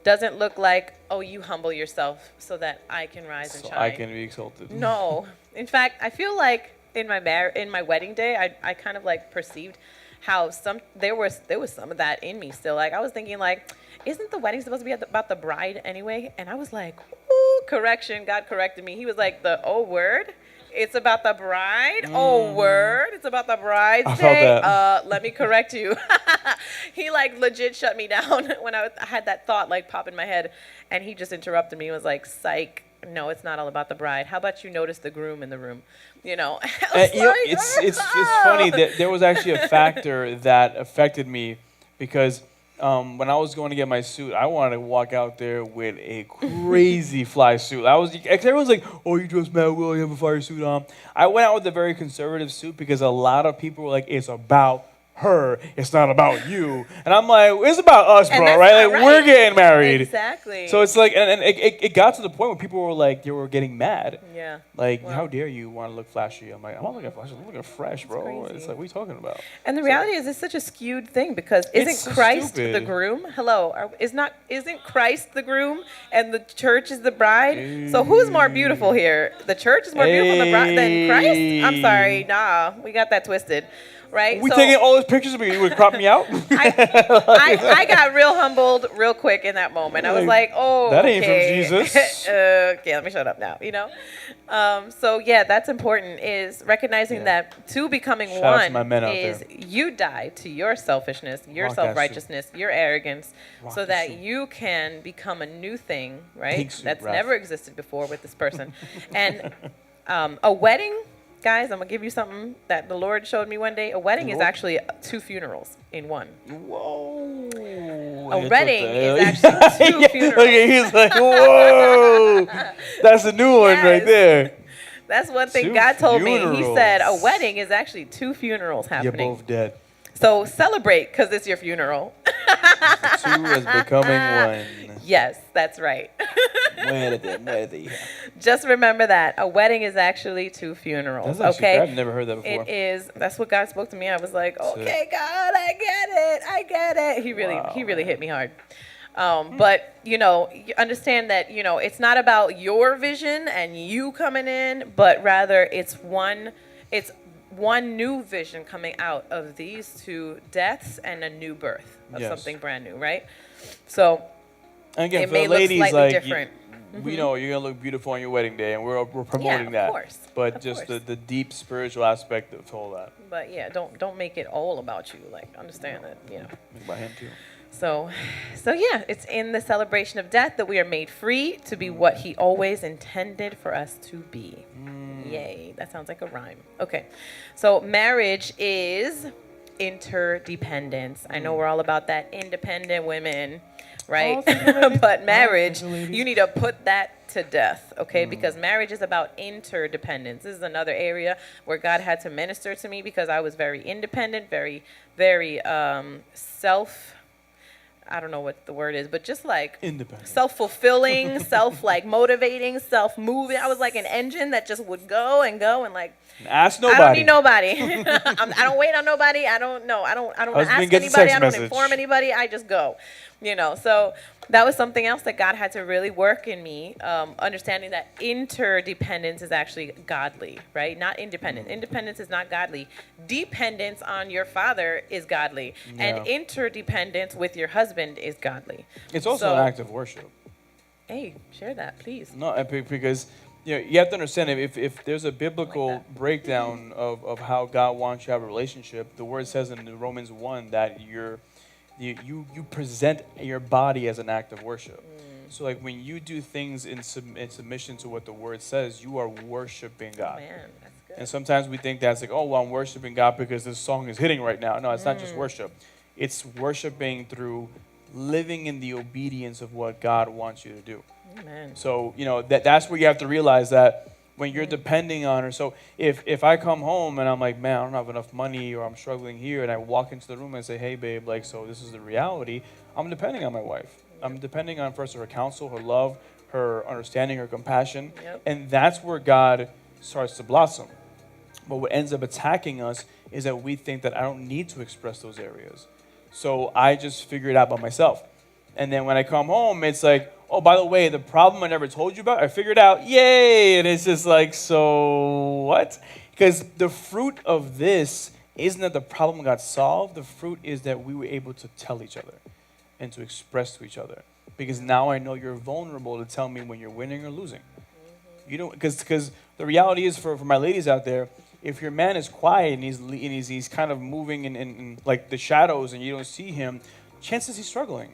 doesn't look like, oh, you humble yourself so that I can rise and so shine. I can be exalted. No. In fact, I feel like in my wedding day, I kind of like perceived how there was some of that in me still. Like I was thinking like, isn't the wedding supposed to be about the bride anyway? And I was like, ooh, correction. God corrected me. He was like, word? It's about the bride? Oh, word? It's about the bride's I felt day? that. Let me correct you. He like legit shut me down when I had that thought like pop in my head. And he just interrupted me and was like, psych. No, it's not all about the bride. How about you notice the groom in the room? You know, it's funny that there was actually a factor that affected me because when I was going to get my suit, I wanted to walk out there with a crazy fly suit. Everyone's like, "Oh, you dress mad well. You have a fire suit on." I went out with a very conservative suit because a lot of people were like, "It's about her. It's not about you." And I'm like, "It's about us, bro. Right? Like we're getting married." Exactly. So it's like, and it got to the point where people were like, they were getting mad. Yeah. Like, Well, how dare you want to look flashy? I'm like, I'm not looking flashy. I'm looking fresh, bro. crazy. It's like, what are you talking about? And the reality is, it's such a skewed thing because It's isn't so Christ stupid. the groom? Hello, isn't Christ the groom and the church is the bride? So who's more beautiful here? The church is more beautiful than Christ? I'm sorry, nah, we got that twisted, right? We So taking all those pictures of me. You would crop me out? I got real humbled real quick in that moment. I was like, oh, That ain't from okay. Jesus. Okay, let me shut up now, you know? So yeah, that's important is recognizing that to becoming Shout out to one my men out is there. you die to your selfishness, your Rock that self-righteousness, your arrogance, Rock so that that suit. you can become a new thing, right? Pink suit, That's Raph. never existed before with this person. And a wedding, guys, I'm going to give you something that the Lord showed me one day. A wedding is Lord? actually 2 funerals in one. Whoa. A wedding is actually 2 funerals. Okay, he's like, whoa. That's a new one right Yes. there. That's one thing 2 God told me. He funerals. said a wedding is actually 2 funerals You're happening. both dead. So celebrate because it's your funeral. The 2 is becoming 1. Yes, that's right. Muerte. Just remember that a wedding is actually 2 funerals. That's actually, Okay, I've never heard that before. it is. That's what God spoke to me. I was like, okay, God, I get it. He really hit me hard. But you understand that it's not about your vision and you coming in, but rather it's one new vision coming out of these 2 deaths and a new birth of Yes. something brand new, right? So And again, it for may the look ladies, slightly like, different. we know you're going to look beautiful on your wedding day, and we're promoting of that. course, But of just course. the deep spiritual aspect of all that. But yeah, don't make it all about you. Like understand that, Think about him, too. So yeah, it's in the celebration of death that we are made free to be what he always intended for us to be. Yay, that sounds like a rhyme. Okay. So marriage is interdependence. I know we're all about that independent women, right? But marriage, you need to put that to death, okay? Because marriage is about interdependence. This is another area where God had to minister to me because I was very independent, very, very I don't know what the word is, but just like Independent. Self-fulfilling, like motivating, self-moving. I was like an engine that just would go and like, Ask nobody. I don't need nobody. I don't wait on nobody. I don't ask anybody. I don't inform anybody. I just go, So that was something else that God had to really work in me, understanding that interdependence is actually godly, right? Not independent. Independence is not godly. Dependence on your father is godly. Yeah. And interdependence with your husband is godly. It's also an act of worship. Hey, share that, please. No, because you have to understand if there's a biblical breakdown of how God wants you to have a relationship, the word says in Romans 1 that you present your body as an act of worship. So like when you do things in submission to what the word says, you are worshiping God. Oh, man, that's good. And sometimes we think that's like, oh, well, I'm worshiping God because this song is hitting right now. No, it's not just worship. It's worshiping through living in the obedience of what God wants you to do. Amen. So, that's where you have to realize that when you're depending on her. So if I come home and I'm like, man, I don't have enough money or I'm struggling here, and I walk into the room and say, hey, babe, like, so this is the reality, I'm depending on my wife. I'm depending on first her counsel, her love, her understanding, her compassion. Yep. And that's where God starts to blossom. But what ends up attacking us is that we think that I don't need to express those areas. So I just figure it out by myself. And then when I come home, it's like, oh, by the way, the problem I never told you about, I figured out, yay! And it's just like, so what? Because the fruit of this isn't that the problem got solved. The fruit is that we were able to tell each other and to express to each other. Because now I know you're vulnerable to tell me when you're winning or losing. You know, because the reality is for my ladies out there, if your man is quiet and he's kind of moving in like the shadows and you don't see him, chances he's struggling.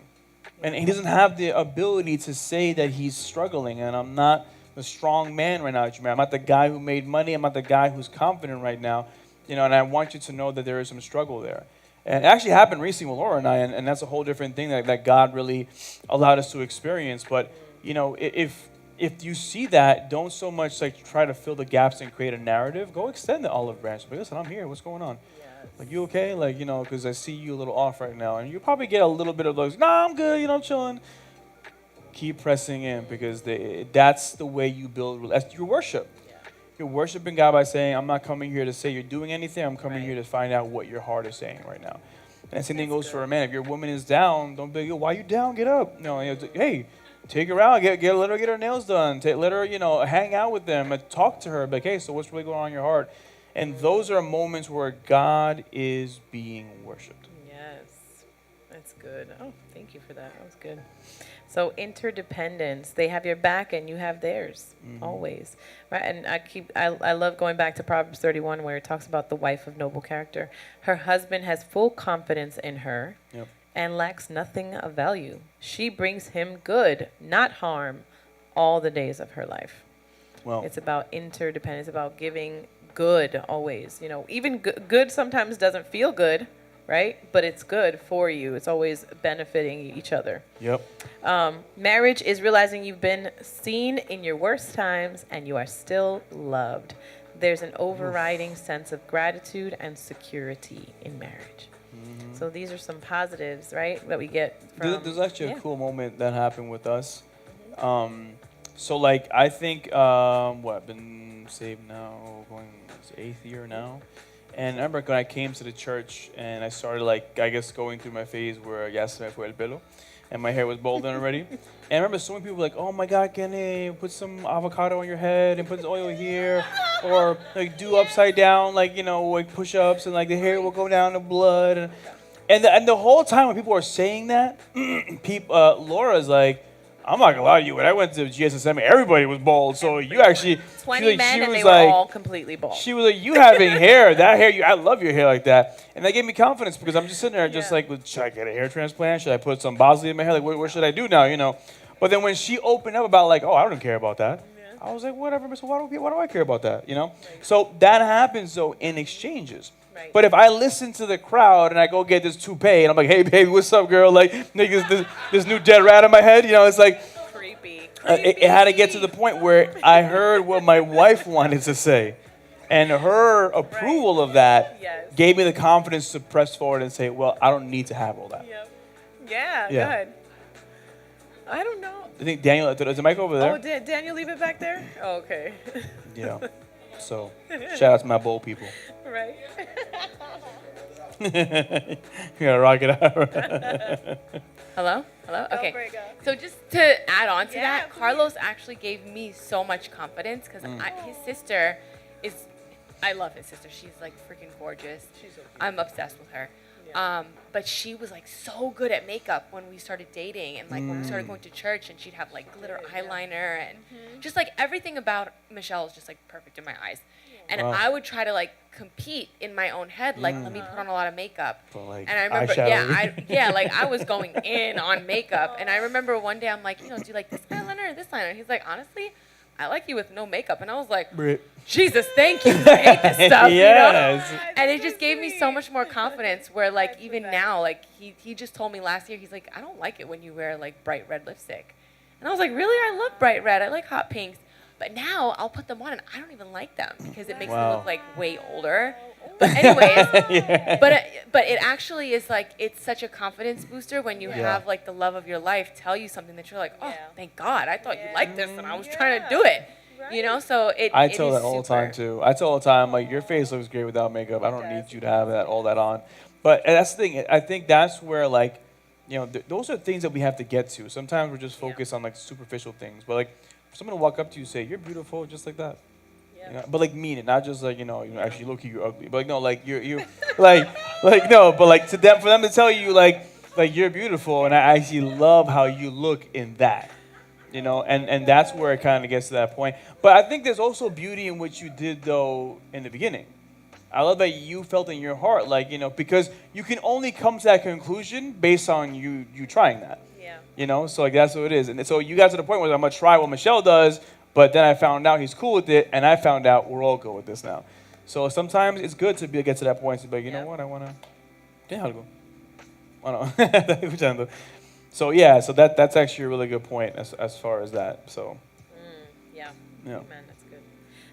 And he doesn't have the ability to say that he's struggling. And I'm not the strong man right now, Jameer. I'm not the guy who made money. I'm not the guy who's confident right now. And I want you to know that there is some struggle there. And it actually happened recently with Laura and I, and that's a whole different thing that God really allowed us to experience. But, if you see that, don't so much like try to fill the gaps and create a narrative. Go extend the olive branch. Like, listen, I'm here. What's going on? Like, you okay? Like, because I see you a little off right now. And you probably get a little bit of those, nah, I'm good, I'm chilling. Keep pressing in because that's the way you build. That's your worship. You're worshiping God by saying, I'm not coming here to say you're doing anything. I'm coming here to find out what your heart is saying right now. And the same thing goes for a man. If your woman is down, don't be, why you down? Get up. No, hey, take her out. Let her get her nails done. Let her, hang out with them and talk to her. Like, hey, so what's really going on in your heart? And those are moments where God is being worshipped. Yes, that's good. Oh, thank you for that. That was good. So interdependence, they have your back and you have theirs, always. Right? And I love going back to Proverbs 31 where it talks about the wife of noble character. Her husband has full confidence in her and lacks nothing of value. She brings him good, not harm, all the days of her life. Well, it's about interdependence, about giving good always. Even good sometimes doesn't feel good, right? But it's good for you. It's always benefiting each other. Yep. Marriage is realizing you've been seen in your worst times and you are still loved. There's an overriding sense of gratitude and security in marriage. So these are some positives, right, that we get from... There's actually a cool moment that happened with us. So, like, I think, I've been saved now, going 8th year now. And I remember when I came to the church and I started, like, I guess going through my phase where ya se me fue el pelo and my hair was balding already. And I remember so many people were like, oh my God, Kenneth, put some avocado on your head and put this oil here. Or, like, do upside down, like, like push-ups and, like, the hair will go down to blood. And the whole time when people are saying that, Laura's like, I'm not gonna lie to you. When I went to GSSM, everybody was bald. So you actually 20 men, and they were all completely bald. She was like, "You having hair? That hair? I love your hair like that." And that gave me confidence because I'm just sitting there, just like, should I get a hair transplant? Should I put some Bosley in my hair? Like, what should I do now? But then when she opened up about like, "Oh, I don't care about that," I was like, "Whatever, Mister. Why do I care about that?" So that happens though in exchanges. Right. But if I listen to the crowd and I go get this toupee and I'm like, hey, baby, what's up, girl? Like, nigga, this new dead rat in my head, it's like, Creepy. it had to get to the point where I heard what my wife wanted to say. And her approval of that Yes. gave me the confidence to press forward and say, well, I don't need to have all that. Yep. Yeah, Yeah. good. I don't know. I think Daniel, is the mic over there? Oh, did Daniel leave it back there? Oh, okay. Yeah. So, shout out to my bowl people. Right. You gotta rock it out. Hello? Hello? Go Okay. for it, go. So just to add on to Yeah, that, please. Carlos actually gave me so much confidence because his sister is, I love his sister. She's like freaking gorgeous. She's so cute. I'm obsessed with her. Yeah. But she was like so good at makeup when we started dating and like when we started going to church, and she'd have like glitter eyeliner and just like everything about Michelle was just like perfect in my eyes. And Wow. I would try to like compete in my own head, like let me put on a lot of makeup. But, like, And I remember, eyeshadow. like I was going in on makeup. And I remember one day I'm like, do you like this eyeliner or this eyeliner? He's like, honestly, I like you with no makeup. And I was like, Jesus, thank you. I hate this stuff, Yes. And it just gave me so much more confidence where like even now, like he just told me last year, he's like, I don't like it when you wear like bright red lipstick. And I was like, really? I love bright red. I like hot pinks. But now I'll put them on and I don't even like them because it makes me Wow. look like way older. But anyways, but it actually is like it's such a confidence booster when you have like the love of your life tell you something that you're like, oh, thank God, I thought you liked this and I was trying to do it. So I it tell is that all the super- time too. I tell all the time, like, your face looks great without makeup. I don't need you to have all that on. But that's the thing. I think that's where, like, those are things that we have to get to. Sometimes we're just focused on like superficial things. But like, for someone to walk up to you and say, "You're beautiful," just like that. But like mean it, not just like actually look at you ugly. But like no, like you like no, but like for them to tell you like you're beautiful, and I actually love how you look in that. And that's where it kind of gets to that point. But I think there's also beauty in what you did, though, in the beginning. I love that you felt in your heart, like, because you can only come to that conclusion based on you trying that. Yeah. So like that's what it is. And so you got to the point where I'm going to try what Michelle does, but then I found out he's cool with it, and I found out we're all good with this now. So sometimes it's good to get to that point to be like, you know what, I want to... Tiene algo. Oh, no. Estás escuchando. So yeah, so that's actually a really good point as far as that. So Yeah. yeah. Man, that's good.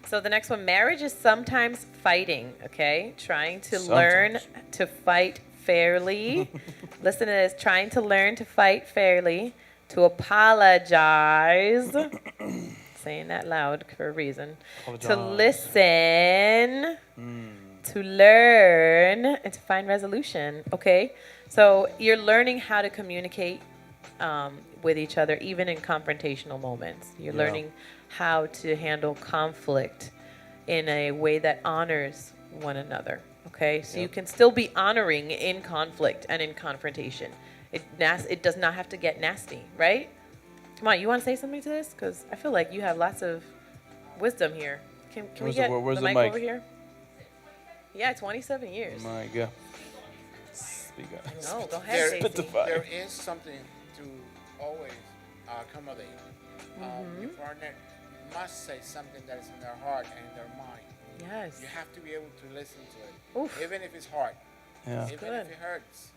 So the next one, marriage is sometimes fighting, okay? Trying to Sometimes. learn to fight fairly. Listen to this, trying to learn to fight fairly, to apologize. Saying that loud for a reason. To Apologize. listen, to learn, and to find resolution, okay? So you're learning how to communicate with each other, even in confrontational moments. You're learning how to handle conflict in a way that honors one another. Okay, so you can still be honoring in conflict and in confrontation. It does not have to get nasty, right? Come on, you want to say something to this? Because I feel like you have lots of wisdom here. Can we Where's get the the mic? mic over here? Yeah, 27 years. My God. Speak up. No, go ahead, There- Stacey. There is something to always accommodate. Your partner must say something that is in their heart and in their mind. Yes. You have to be able to listen to it, Oof. even if it's hard, Yeah. even good. if it hurts.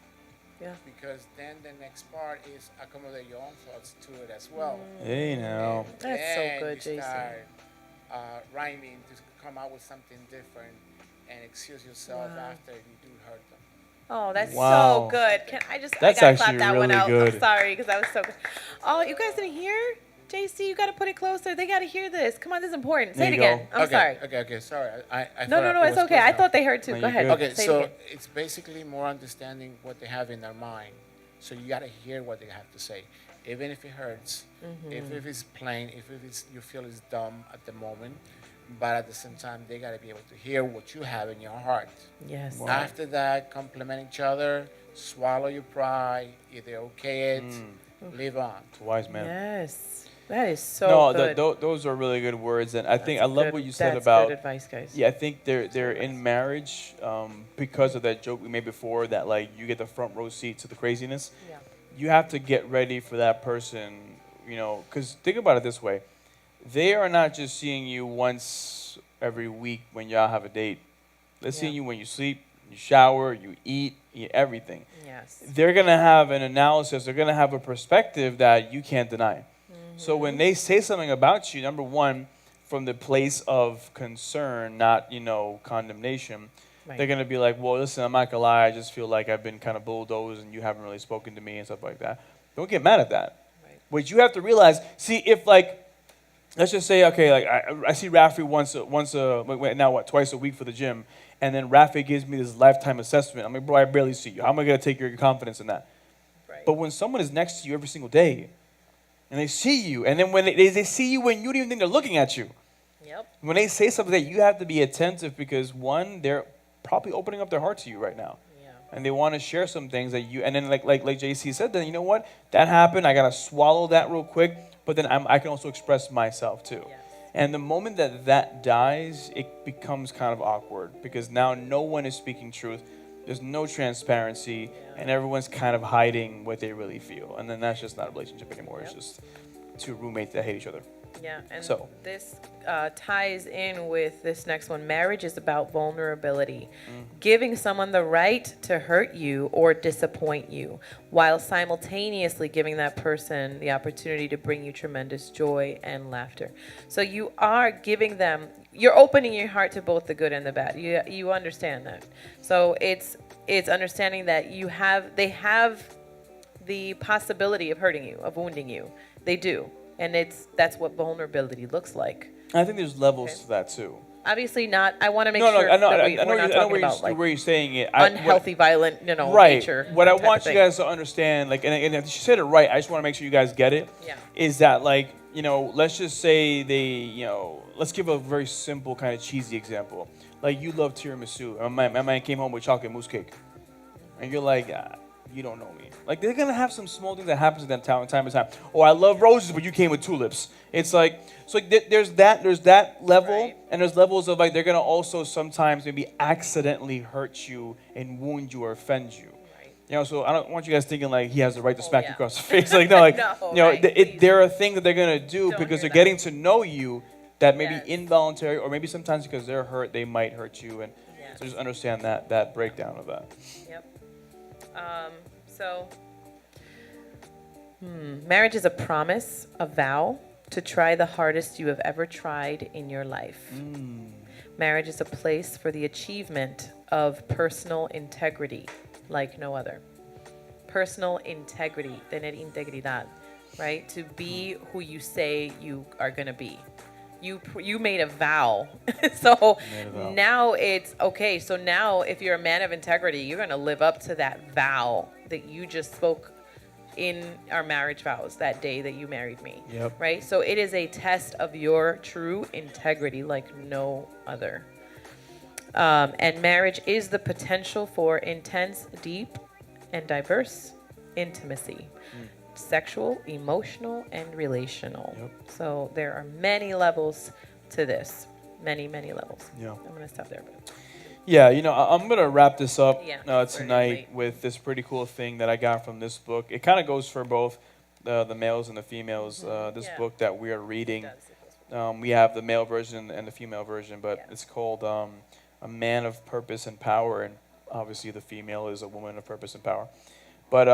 Yeah. Because then the next part is accommodate your own thoughts to it as well. Hey now. That's so Then good, you Jason. start rhyming to come out with something different and excuse yourself after you do hurt them. Oh, that's Wow. so good. Can I just? That's I gotta clap actually that one really out. good. I'm sorry because that was so good. Oh, you guys didn't hear? JC, you gotta put it closer. They gotta hear this. Come on, this is important. Say There it you again. go. I'm sorry. Okay, sorry. I No, thought it's it was okay. I close thought they heard too. No, Go you're ahead. good. Okay, Say it so again. it's basically more understanding what they have in their mind. So you gotta hear what they have to say, even if it hurts, if it's plain, if you feel it's dumb at the moment, but at the same time they gotta be able to hear what you have in your heart. Yes. After that, compliment each other, swallow your pride, either okay it, live on. It's a wise man. Yes. That is so No, good. those are really good words, and I think I That's love good- what you said that's about. good advice, guys. Yeah, I think they're in marriage because of that joke we made before that like you get the front row seat to the craziness. Yeah. You have to get ready for that person, because think about it this way: they are not just seeing you once every week when y'all have a date. They're seeing you when you sleep. you shower, you eat everything. Yes. They're going to have an analysis, they're going to have a perspective that you can't deny. So when they say something about you, number one, from the place of concern, not, condemnation, Right. they're going to be like, well, listen, I'm not going to lie, I just feel like I've been kind of bulldozed and you haven't really spoken to me and stuff like that. Don't get mad at that. Right. What you have to realize, see, if let's just say, okay, I see Rafi twice a week for the gym, and then Rafi gives me this lifetime assessment. I'm like, bro, I barely see you. How am I going to take your confidence in that? Right. But when someone is next to you every single day, and they see you, and then when they see you when you don't even think they're looking at you, Yep. when they say something, that you have to be attentive because, one, they're probably opening up their heart to you right now. Yeah. And they want to share some things that you, and then like JC said, then you know what? That happened. I got to swallow that real quick, but then I can also express myself too. Yes. And the moment that dies, it becomes kind of awkward because now no one is speaking truth. There's no transparency, and everyone's kind of hiding what they really feel. And then that's just not a relationship anymore. It's just two roommates that hate each other. Yeah, and So. this ties in with this next one. Marriage is about vulnerability, giving someone the right to hurt you or disappoint you, while simultaneously giving that person the opportunity to bring you tremendous joy and laughter. So you are giving them, you're opening your heart to both the good and the bad. You understand that. So it's understanding that they have the possibility of hurting you, of wounding you. They do. And that's what vulnerability looks like. I think there's levels to that too. Obviously not. I want to make No, sure I know, that I know, we're not talking about where you're saying it. unhealthy, violent, right. nature. What I type of want you thing. guys to understand, and if she said it right, I just want to make sure you guys get it. Yeah. Is that let's just say let's give a very simple kind of cheesy example. Like you love tiramisu, and my man came home with chocolate mousse cake, and you're like, you don't know me. Like they're gonna have some small things that happens in that time to time. Oh, I love roses, but you came with tulips. It's like there's that level, Right. and there's levels of they're gonna also sometimes maybe accidentally hurt you and wound you or offend you. Right. So I don't want you guys thinking like he has the right to smack you yeah. across the face. Like no, like No, right, please. there are things that they're gonna do Don't because hear they're that. getting to know you that may Yes. be involuntary, or maybe sometimes because they're hurt, they might hurt you, and Yes. so just understand that breakdown of that. Yep. So, marriage is a promise, a vow to try the hardest you have ever tried in your life. Marriage is a place for the achievement of personal integrity like no other. Personal integrity, tener integridad, right? To be who you say you are going to be. You made a vow. So Made a vow. now it's okay. So now if you're a man of integrity, you're going to live up to that vow that you just spoke in our marriage vows that day that you married me. Yep. Right? So it is a test of your true integrity like no other. And marriage is the potential for intense, deep, and diverse intimacy. Sexual, emotional, and relational. Yep. So there are many levels to this. Many, many levels. Yeah. I'm going to stop there. But Yeah, I'm going to wrap this up Yeah, tonight certainly. with this pretty cool thing that I got from this book. It kind of goes for both the males and the females. This Yeah. book that we are reading, it does. we have the male version and the female version, but Yeah. it's called A Man of Purpose and Power, and obviously the female is a woman of purpose and power. But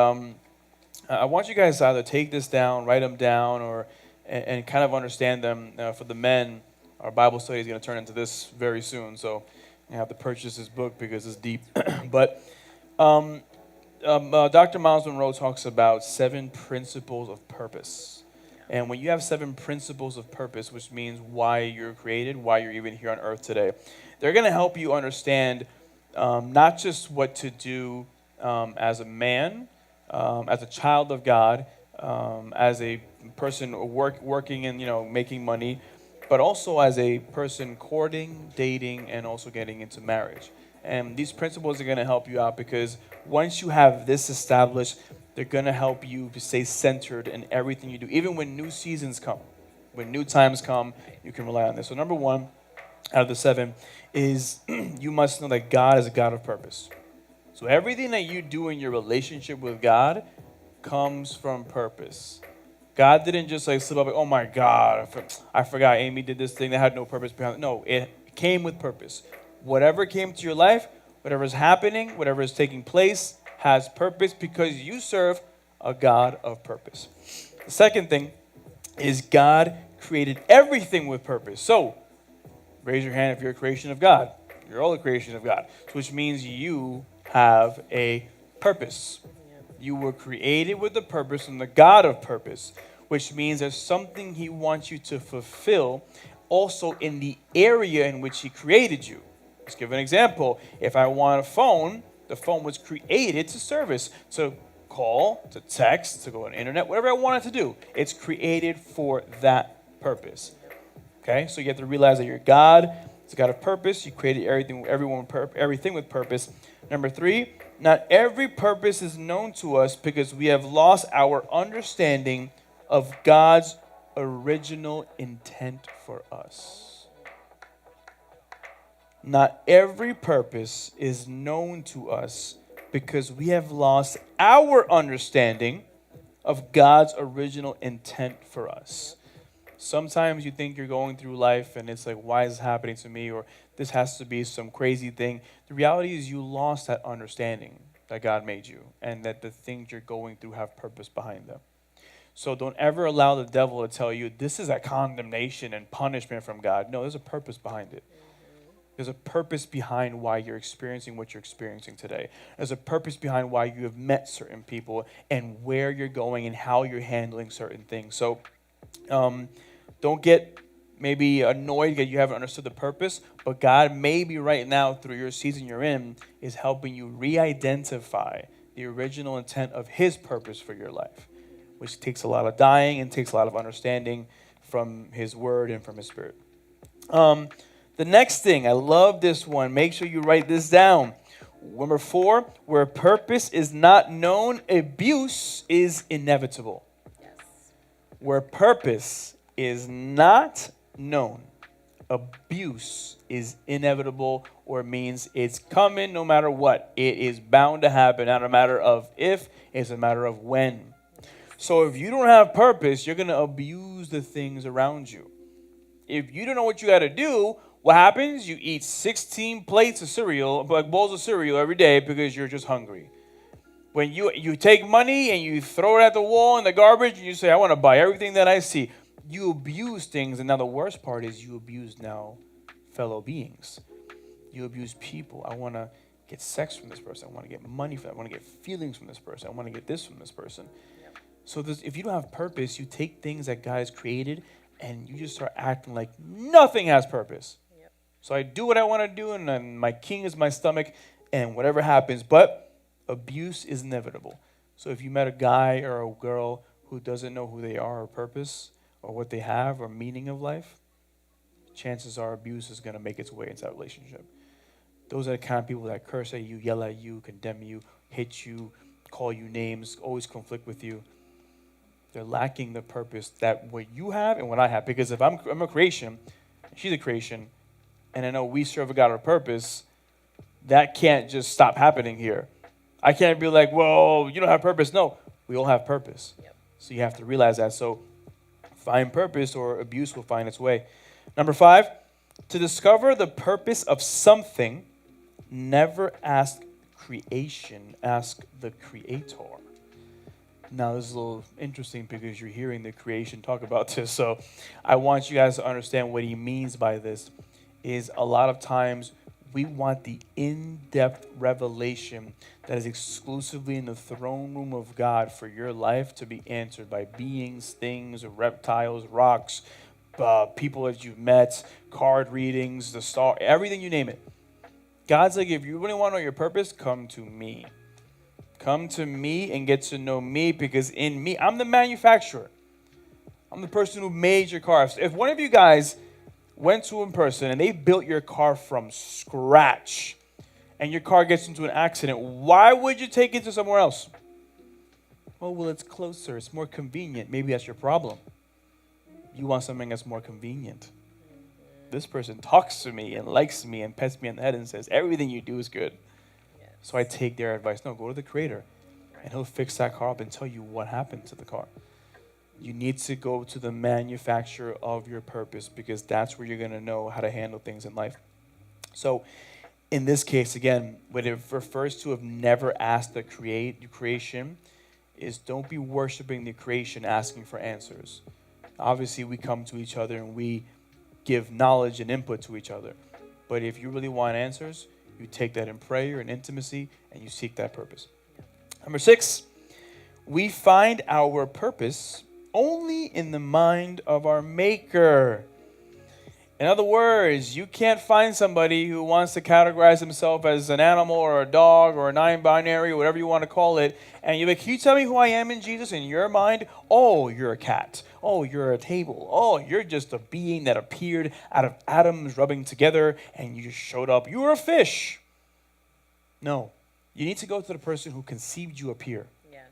I want you guys to either take this down, write them down, and kind of understand them. For the men, our Bible study is going to turn into this very soon, so you have to purchase this book because it's deep. But Dr. Miles Monroe talks about 7 principles of purpose. And when you have 7 principles of purpose, which means why you're created, why you're even here on earth today, they're going to help you understand not just what to do as a man, as a child of God, as a person working and making money, but also as a person courting, dating, and also getting into marriage. And these principles are going to help you out because once you have this established, they're going to help you to stay centered in everything you do. Even when new seasons come, when new times come, you can rely on this. So number 1 out of the 7 is you must know that God is a God of purpose. So everything that you do in your relationship with God comes from purpose. God didn't just slip up, oh my God, I forgot Amy did this thing that had no purpose behind it. No, it came with purpose. Whatever came to your life Whatever is happening, whatever is taking place has purpose because you serve a God of purpose. The second thing is God created everything with purpose. So, raise your hand if you're a creation of God. You're all a creation of God, which means you have a purpose. You were created with a purpose from the God of purpose, which means there's something he wants you to fulfill also in the area in which he created you. Let's give an example. If I want a phone, the phone was created to service, to call, to text, to go on the internet, whatever I want it to do. It's created for that purpose. Okay, so you have to realize that you're God. It's got a purpose. You created everything with purpose. Number 3, not every purpose is known to us because we have lost our understanding of God's original intent for us. Not every purpose is known to us because we have lost our understanding of God's original intent for us. Sometimes you think you're going through life and it's like, why is this happening to me? Or this has to be some crazy thing. The reality is you lost that understanding that God made you and that the things you're going through have purpose behind them. So don't ever allow the devil to tell you this is a condemnation and punishment from God. No, there's a purpose behind it. There's a purpose behind why you're experiencing what you're experiencing today. There's a purpose behind why you have met certain people and where you're going and how you're handling certain things. So don't get maybe annoyed that you haven't understood the purpose, but God maybe right now through your season you're in is helping you re-identify the original intent of his purpose for your life, which takes a lot of dying and takes a lot of understanding from his word and from his spirit. The next thing, I love this one. Make sure you write this down. Number 4, where purpose is not known, abuse is inevitable. Yes. Where purpose is not known, abuse is inevitable, or means it's coming no matter what. It is bound to happen, not a matter of if, it's a matter of when. So if you don't have purpose, you're going to abuse the things around you. If you don't know what you got to do, what happens? You eat 16 plates of cereal, like bowls of cereal every day because you're just hungry. When you take money and you throw it at the wall in the garbage and you say, I want to buy everything that I see. You abuse things, and now the worst part is you abuse now fellow beings. You abuse people. I want to get sex from this person. I want to get money from that. I want to get feelings from this person. I want to get this from this person. Yep. So if you don't have purpose, you take things that God has created and you just start acting like nothing has purpose. Yep. So I do what I want to do, and then my king is my stomach, and whatever happens. But abuse is inevitable. So if you met a guy or a girl who doesn't know who they are or purpose or what they have or meaning of life, chances are abuse is going to make its way into that relationship. Those are the kind of people that curse at you, yell at you, condemn you, hit you, call you names, always conflict with you. They're lacking the purpose that what you have and what I have. Because if I'm a creation, she's a creation, and I know we serve a God of purpose, that can't just stop happening here. I can't be like, well, you don't have purpose. No, we all have purpose. Yep. So you have to realize that. So find purpose or abuse will find its way. Number 5, to discover the purpose of something, never ask creation, ask the creator. Now, this is a little interesting because you're hearing the creation talk about this. So I want you guys to understand what he means by this is a lot of times we want the in-depth revelation that is exclusively in the throne room of God for your life to be answered by beings, things, reptiles, rocks, people that you've met, card readings, the star, everything you name it. God's like, if you really want to know your purpose, come to me. Come to me and get to know me, because in me, I'm the manufacturer. I'm the person who made your car. If one of you guys went to a person and they built your car from scratch and your car gets into an accident, why would you take it to somewhere else? Oh, well, it's closer. It's more convenient. Maybe that's your problem. You want something that's more convenient. This person talks to me and likes me and pets me on the head and says, everything you do is good. So I take their advice. No, go to the creator, and he'll fix that car up and tell you what happened to the car. You need to go to the manufacturer of your purpose, because that's where you're going to know how to handle things in life. So in this case, again, what it refers to of never asked the creation is don't be worshiping the creation asking for answers. Obviously, we come to each other and we give knowledge and input to each other. But if you really want answers, you take that in prayer and intimacy and you seek that purpose. Number 6, we find our purpose only in the mind of our Maker. In other words, you can't find somebody who wants to categorize himself as an animal or a dog or a non-binary or whatever you want to call it. And you're like, can you tell me who I am in Jesus? In your mind, oh, you're a cat. Oh, you're a table. Oh, you're just a being that appeared out of atoms rubbing together and you just showed up. You were a fish. No, you need to go to the person who conceived you up here. Yes.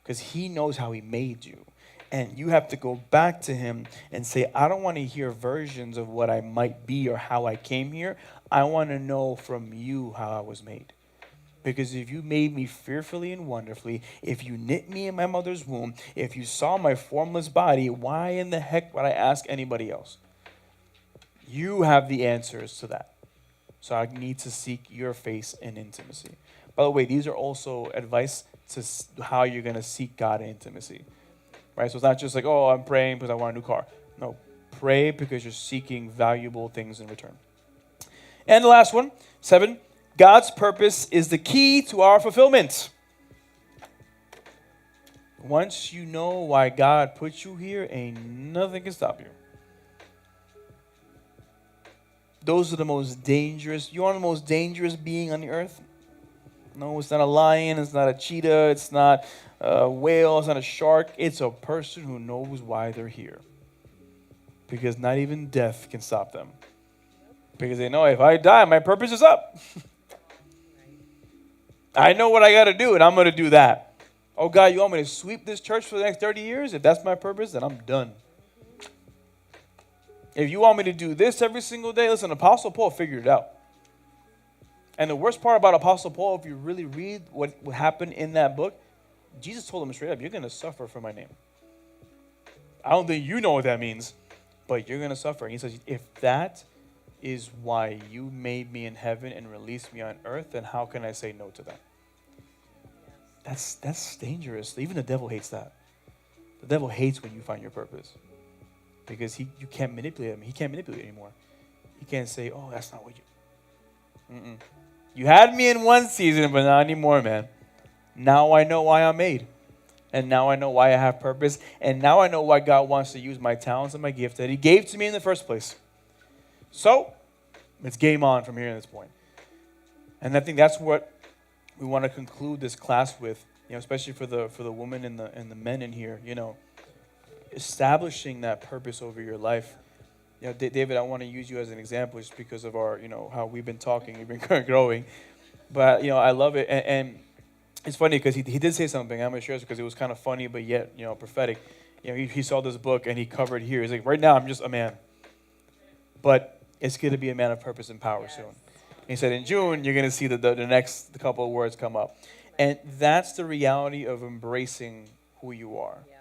Because he knows how he made you. And you have to go back to him and say, I don't want to hear versions of what I might be or how I came here. I want to know from you how I was made. Because if you made me fearfully and wonderfully, if you knit me in my mother's womb, if you saw my formless body, why in the heck would I ask anybody else? You have the answers to that. So I need to seek your face in intimacy. By the way, these are also advice to how you're going to seek God in intimacy. Right? So it's not just like, oh, I'm praying because I want a new car. No, pray because you're seeking valuable things in return. And the last one, 7, God's purpose is the key to our fulfillment. Once you know why God put you here, ain't nothing can stop you. Those are the most dangerous. You want the most dangerous being on the earth? No, it's not a lion. It's not a cheetah. It's not a whale. It's not a shark. It's a person who knows why they're here. Because not even death can stop them. Because they know if I die, my purpose is up. I know what I got to do, and I'm going to do that. Oh, God, you want me to sweep this church for the next 30 years? If that's my purpose, then I'm done. If you want me to do this every single day, listen, Apostle Paul figured it out. And the worst part about Apostle Paul, if you really read what happened in that book, Jesus told him straight up, you're going to suffer for my name. I don't think you know what that means, but you're going to suffer. And he says, if that is why you made me in heaven and released me on earth, then how can I say no to that? That's dangerous. Even the devil hates that. The devil hates when you find your purpose. Because you can't manipulate him. He can't manipulate anymore. He can't say, oh, that's not what you... Mm-mm. You had me in one season, but not anymore, man. Now I know why I'm made. And now I know why I have purpose. And now I know why God wants to use my talents and my gift that he gave to me in the first place. So, it's game on from here at this point. And I think that's what we want to conclude this class with, especially for the women and the men in here, establishing that purpose over your life. David, I want to use you as an example just because of our, how we've been talking, we've been growing. But, I love it. And it's funny because he did say something. I'm going to share this because it was kind of funny, but yet, prophetic. He saw this book and he covered here. He's like, right now I'm just a man. But it's going to be a man of purpose and power soon. He said, in June, you're going to see the next couple of words come up. And that's the reality of embracing who you are. Yeah.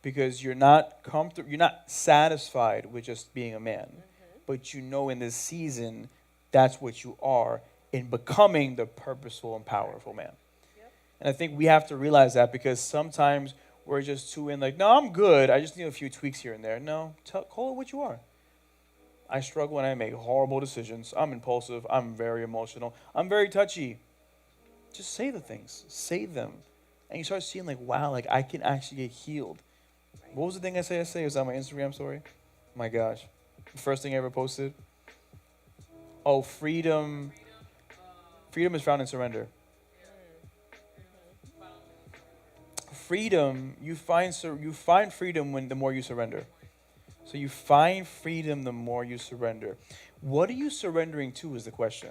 Because you're not comfortable, you're not satisfied with just being a man. Mm-hmm. But in this season, that's what you are in becoming the purposeful and powerful man. Yep. And I think we have to realize that because sometimes we're just too in like, no, I'm good. I just need a few tweaks here and there. No, call it what you are. I struggle and I make horrible decisions. I'm impulsive. I'm very emotional. I'm very touchy. Just say the things. Say them. And you start seeing like, wow, like I can actually get healed. What was the thing I say? It was on my Instagram story. My gosh. The first thing I ever posted. Oh, freedom. Freedom is found in surrender. Freedom, you find freedom when the more you surrender. So you find freedom the more you surrender. What are you surrendering to is the question.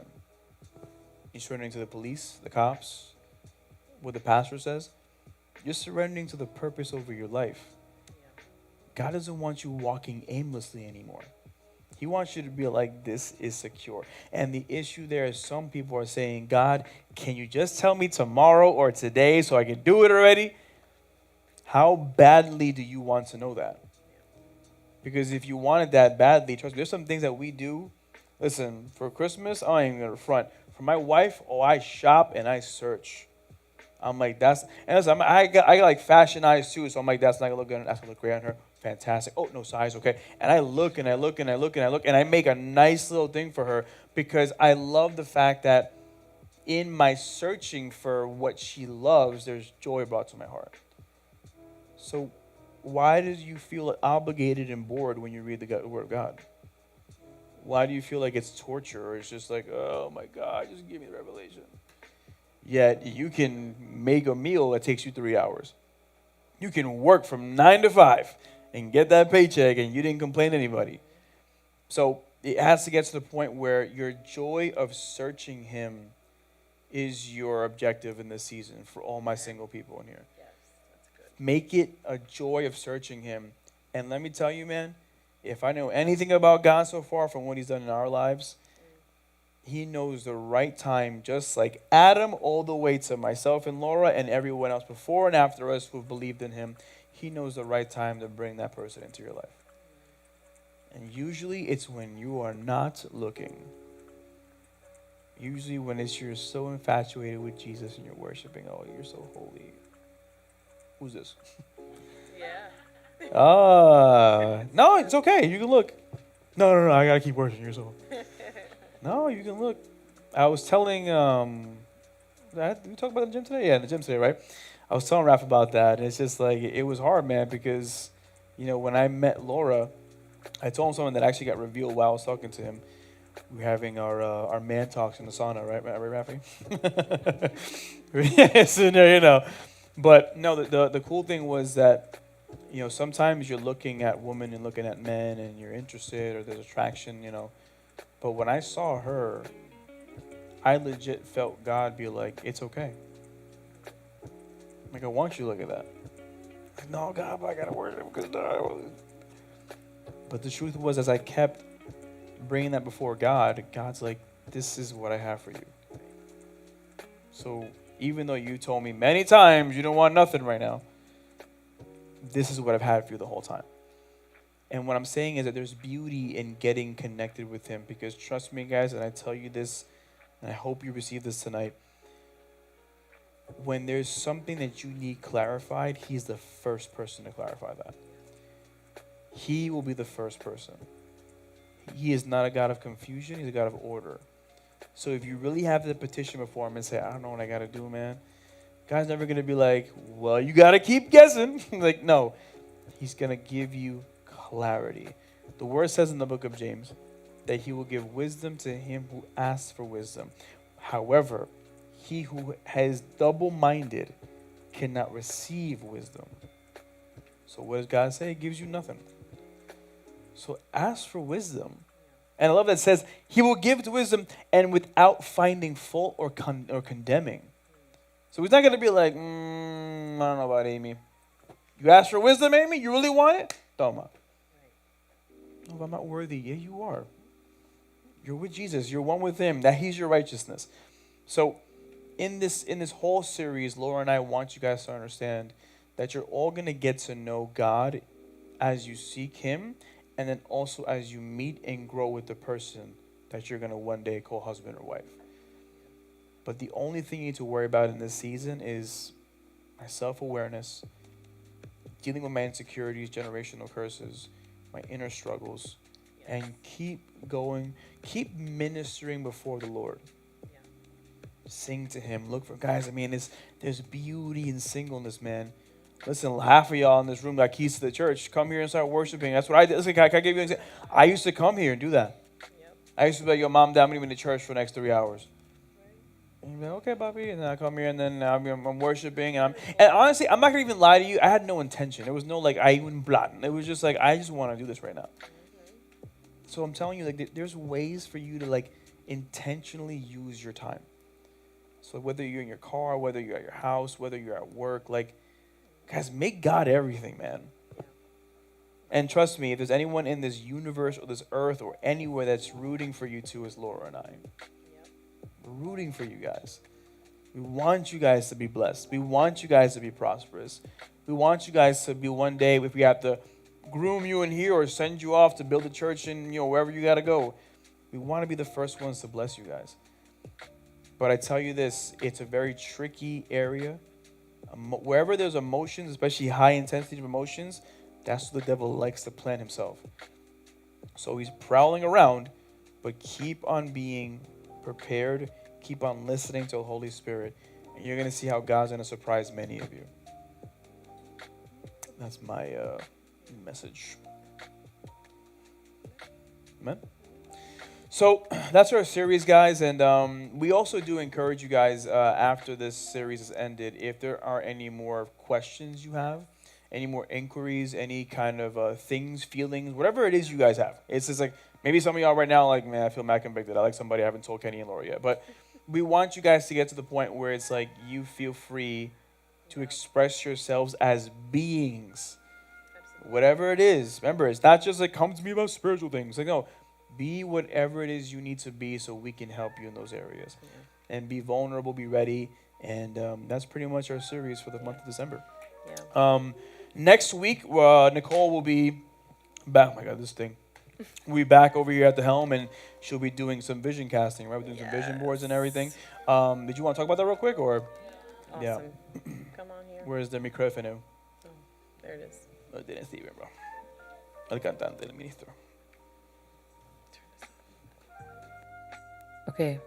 You're surrendering to the police, the cops, what the pastor says. You're surrendering to the purpose over your life. God doesn't want you walking aimlessly anymore. He wants you to be like, this is secure. And the issue there is some people are saying, God, can you just tell me tomorrow or today so I can do it already? How badly do you want to know that? Because if you want it that badly, trust me, there's some things that we do. Listen, for Christmas, I ain't going to front. For my wife, I shop and I search. I'm like, and listen, I got like fashion eyes too, so I'm like, that's not gonna look good. That's gonna look great on her. Fantastic. Oh, no size, okay. And I look and I look and I look and I look and I make a nice little thing for her because I love the fact that in my searching for what she loves, there's joy brought to my heart. So why do you feel obligated and bored when you read the Word of God? Why do you feel like it's torture or it's just like, oh my God, just give me the revelation? Yet you can make a meal that takes you 3 hours. You can work from 9 to 5 and get that paycheck and you didn't complain to anybody. So it has to get to the point where your joy of searching him is your objective in this season for all my single people in here. Yes, that's good. Make it a joy of searching him. And let me tell you, man, if I know anything about God so far from what he's done in our lives, he knows the right time, just like Adam all the way to myself and Laura and everyone else before and after us who've believed in him. He knows the right time to bring that person into your life. And usually it's when you are not looking. Usually when you're so infatuated with Jesus and you're worshiping, oh, you're so holy. Who's this? Yeah. No, it's okay. You can look. No, I gotta keep worshiping. You're so holy. No, you can look. I was telling, did we talk about the gym today? Yeah, in the gym today, right? I was telling Raph about that, and it's just like, it was hard, man, because, when I met Laura, I told him something that actually got revealed while I was talking to him. We were having our man talks in the sauna, right, Rafi? So, But, no, the cool thing was that, sometimes you're looking at women and looking at men, and you're interested, or there's attraction, But when I saw her, I legit felt God be like, it's okay. Like, I want you to look at that. Like, no, God, but I got to worship because But the truth was, as I kept bringing that before God, God's like, this is what I have for you. So even though you told me many times you don't want nothing right now, this is what I've had for you the whole time. And what I'm saying is that there's beauty in getting connected with him, because trust me, guys, and I tell you this, and I hope you receive this tonight, when there's something that you need clarified, he's the first person to clarify that. He will be the first person. He is not a God of confusion, he's a God of order. So if you really have the petition before him and say, I don't know what I got to do, man, God's never going to be like, well, you got to keep guessing. Like, no, he's going to give you clarity. The word says in the book of James that he will give wisdom to him who asks for wisdom. However, he who is double-minded cannot receive wisdom. So what does God say? He gives you nothing. So ask for wisdom. And I love that it says he will give to wisdom and without finding fault or condemning. So he's not going to be like, I don't know about Amy. You ask for wisdom, Amy? You really want it? Toma. No, but I'm not worthy. Yeah, you are. You're with Jesus. You're one with him. That he's your righteousness. So in this whole series, Laura and I want you guys to understand that you're all going to get to know God as you seek him, and then also as you meet and grow with the person that you're going to one day call husband or wife. But the only thing you need to worry about in this season is my self-awareness, dealing with my insecurities, generational curses, my inner struggles, and keep going, keep ministering before the Lord. Sing to him. Look for, guys, there's beauty in singleness, man. Listen, half of y'all in this room got keys to the church. Come here and start worshiping. That's what I did. Listen, can I give you an example? I used to come here and do that. Yep. I used to be like, yo, mom, dad, I'm going to be in the church for the next 3 hours. Right. And you'd be like, okay, Bobby. And then I come here and then I'm worshiping. And honestly, I'm not going to even lie to you. I had no intention. There was no I even blatant. It was just like, I just want to do this right now. Mm-hmm. So I'm telling you, there's ways for you to intentionally use your time. So whether you're in your car, whether you're at your house, whether you're at work, guys, make God everything, man. And trust me, if there's anyone in this universe or this earth or anywhere that's rooting for you too, is Laura and I. We're rooting for you guys. We want you guys to be blessed. We want you guys to be prosperous. We want you guys to be one day, if we have to groom you in here or send you off to build a church in wherever you got to go, we want to be the first ones to bless you guys. But I tell you this, it's a very tricky area. Wherever there's emotions, especially high intensity of emotions, that's what the devil likes to plant himself. So he's prowling around, but keep on being prepared. Keep on listening to the Holy Spirit. And you're going to see how God's going to surprise many of you. That's my message. Amen. So that's our series, guys. And we also do encourage you guys, after this series is ended, if there are any more questions you have, any more inquiries, any kind of things, feelings, whatever it is you guys have. It's just like, maybe some of y'all right now like, man, I feel mad convicted. I like somebody I haven't told Kenny and Laura yet. But we want you guys to get to the point where it's like you feel free to express yourselves as beings. Whatever it is. Remember, it's not just like, come to me about spiritual things. Like, no, be whatever it is you need to be so we can help you in those areas. And be vulnerable, be ready. And that's pretty much our series for the month of December. Next week, Nicole will be back. Oh my God, this thing. We'll be back over here at the helm, and she'll be doing some vision casting, right? We're doing some vision boards and everything. Did you want to talk about that real quick, or? Awesome. Yeah. Come on here. Where's the micrófono? Oh, there it is. Lo tiene Steven, bro. El cantante, el ministro. Okay.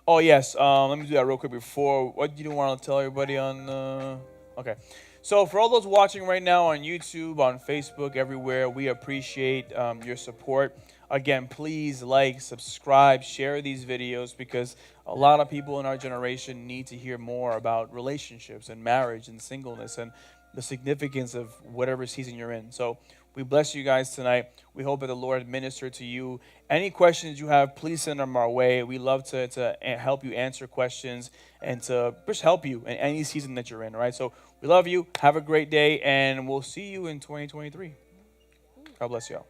Oh, yes. Let me do that real quick before. What do you want to tell everybody on? Okay. So for all those watching right now on YouTube, on Facebook, everywhere, we appreciate your support. Again, please like, subscribe, share these videos, because a lot of people in our generation need to hear more about relationships and marriage and singleness and the significance of whatever season you're in. So we bless you guys tonight. We hope that the Lord ministered to you. Any questions you have, please send them our way. We love to help you answer questions and to just help you in any season that you're in, all right? So we love you. Have a great day, and we'll see you in 2023. God bless you all.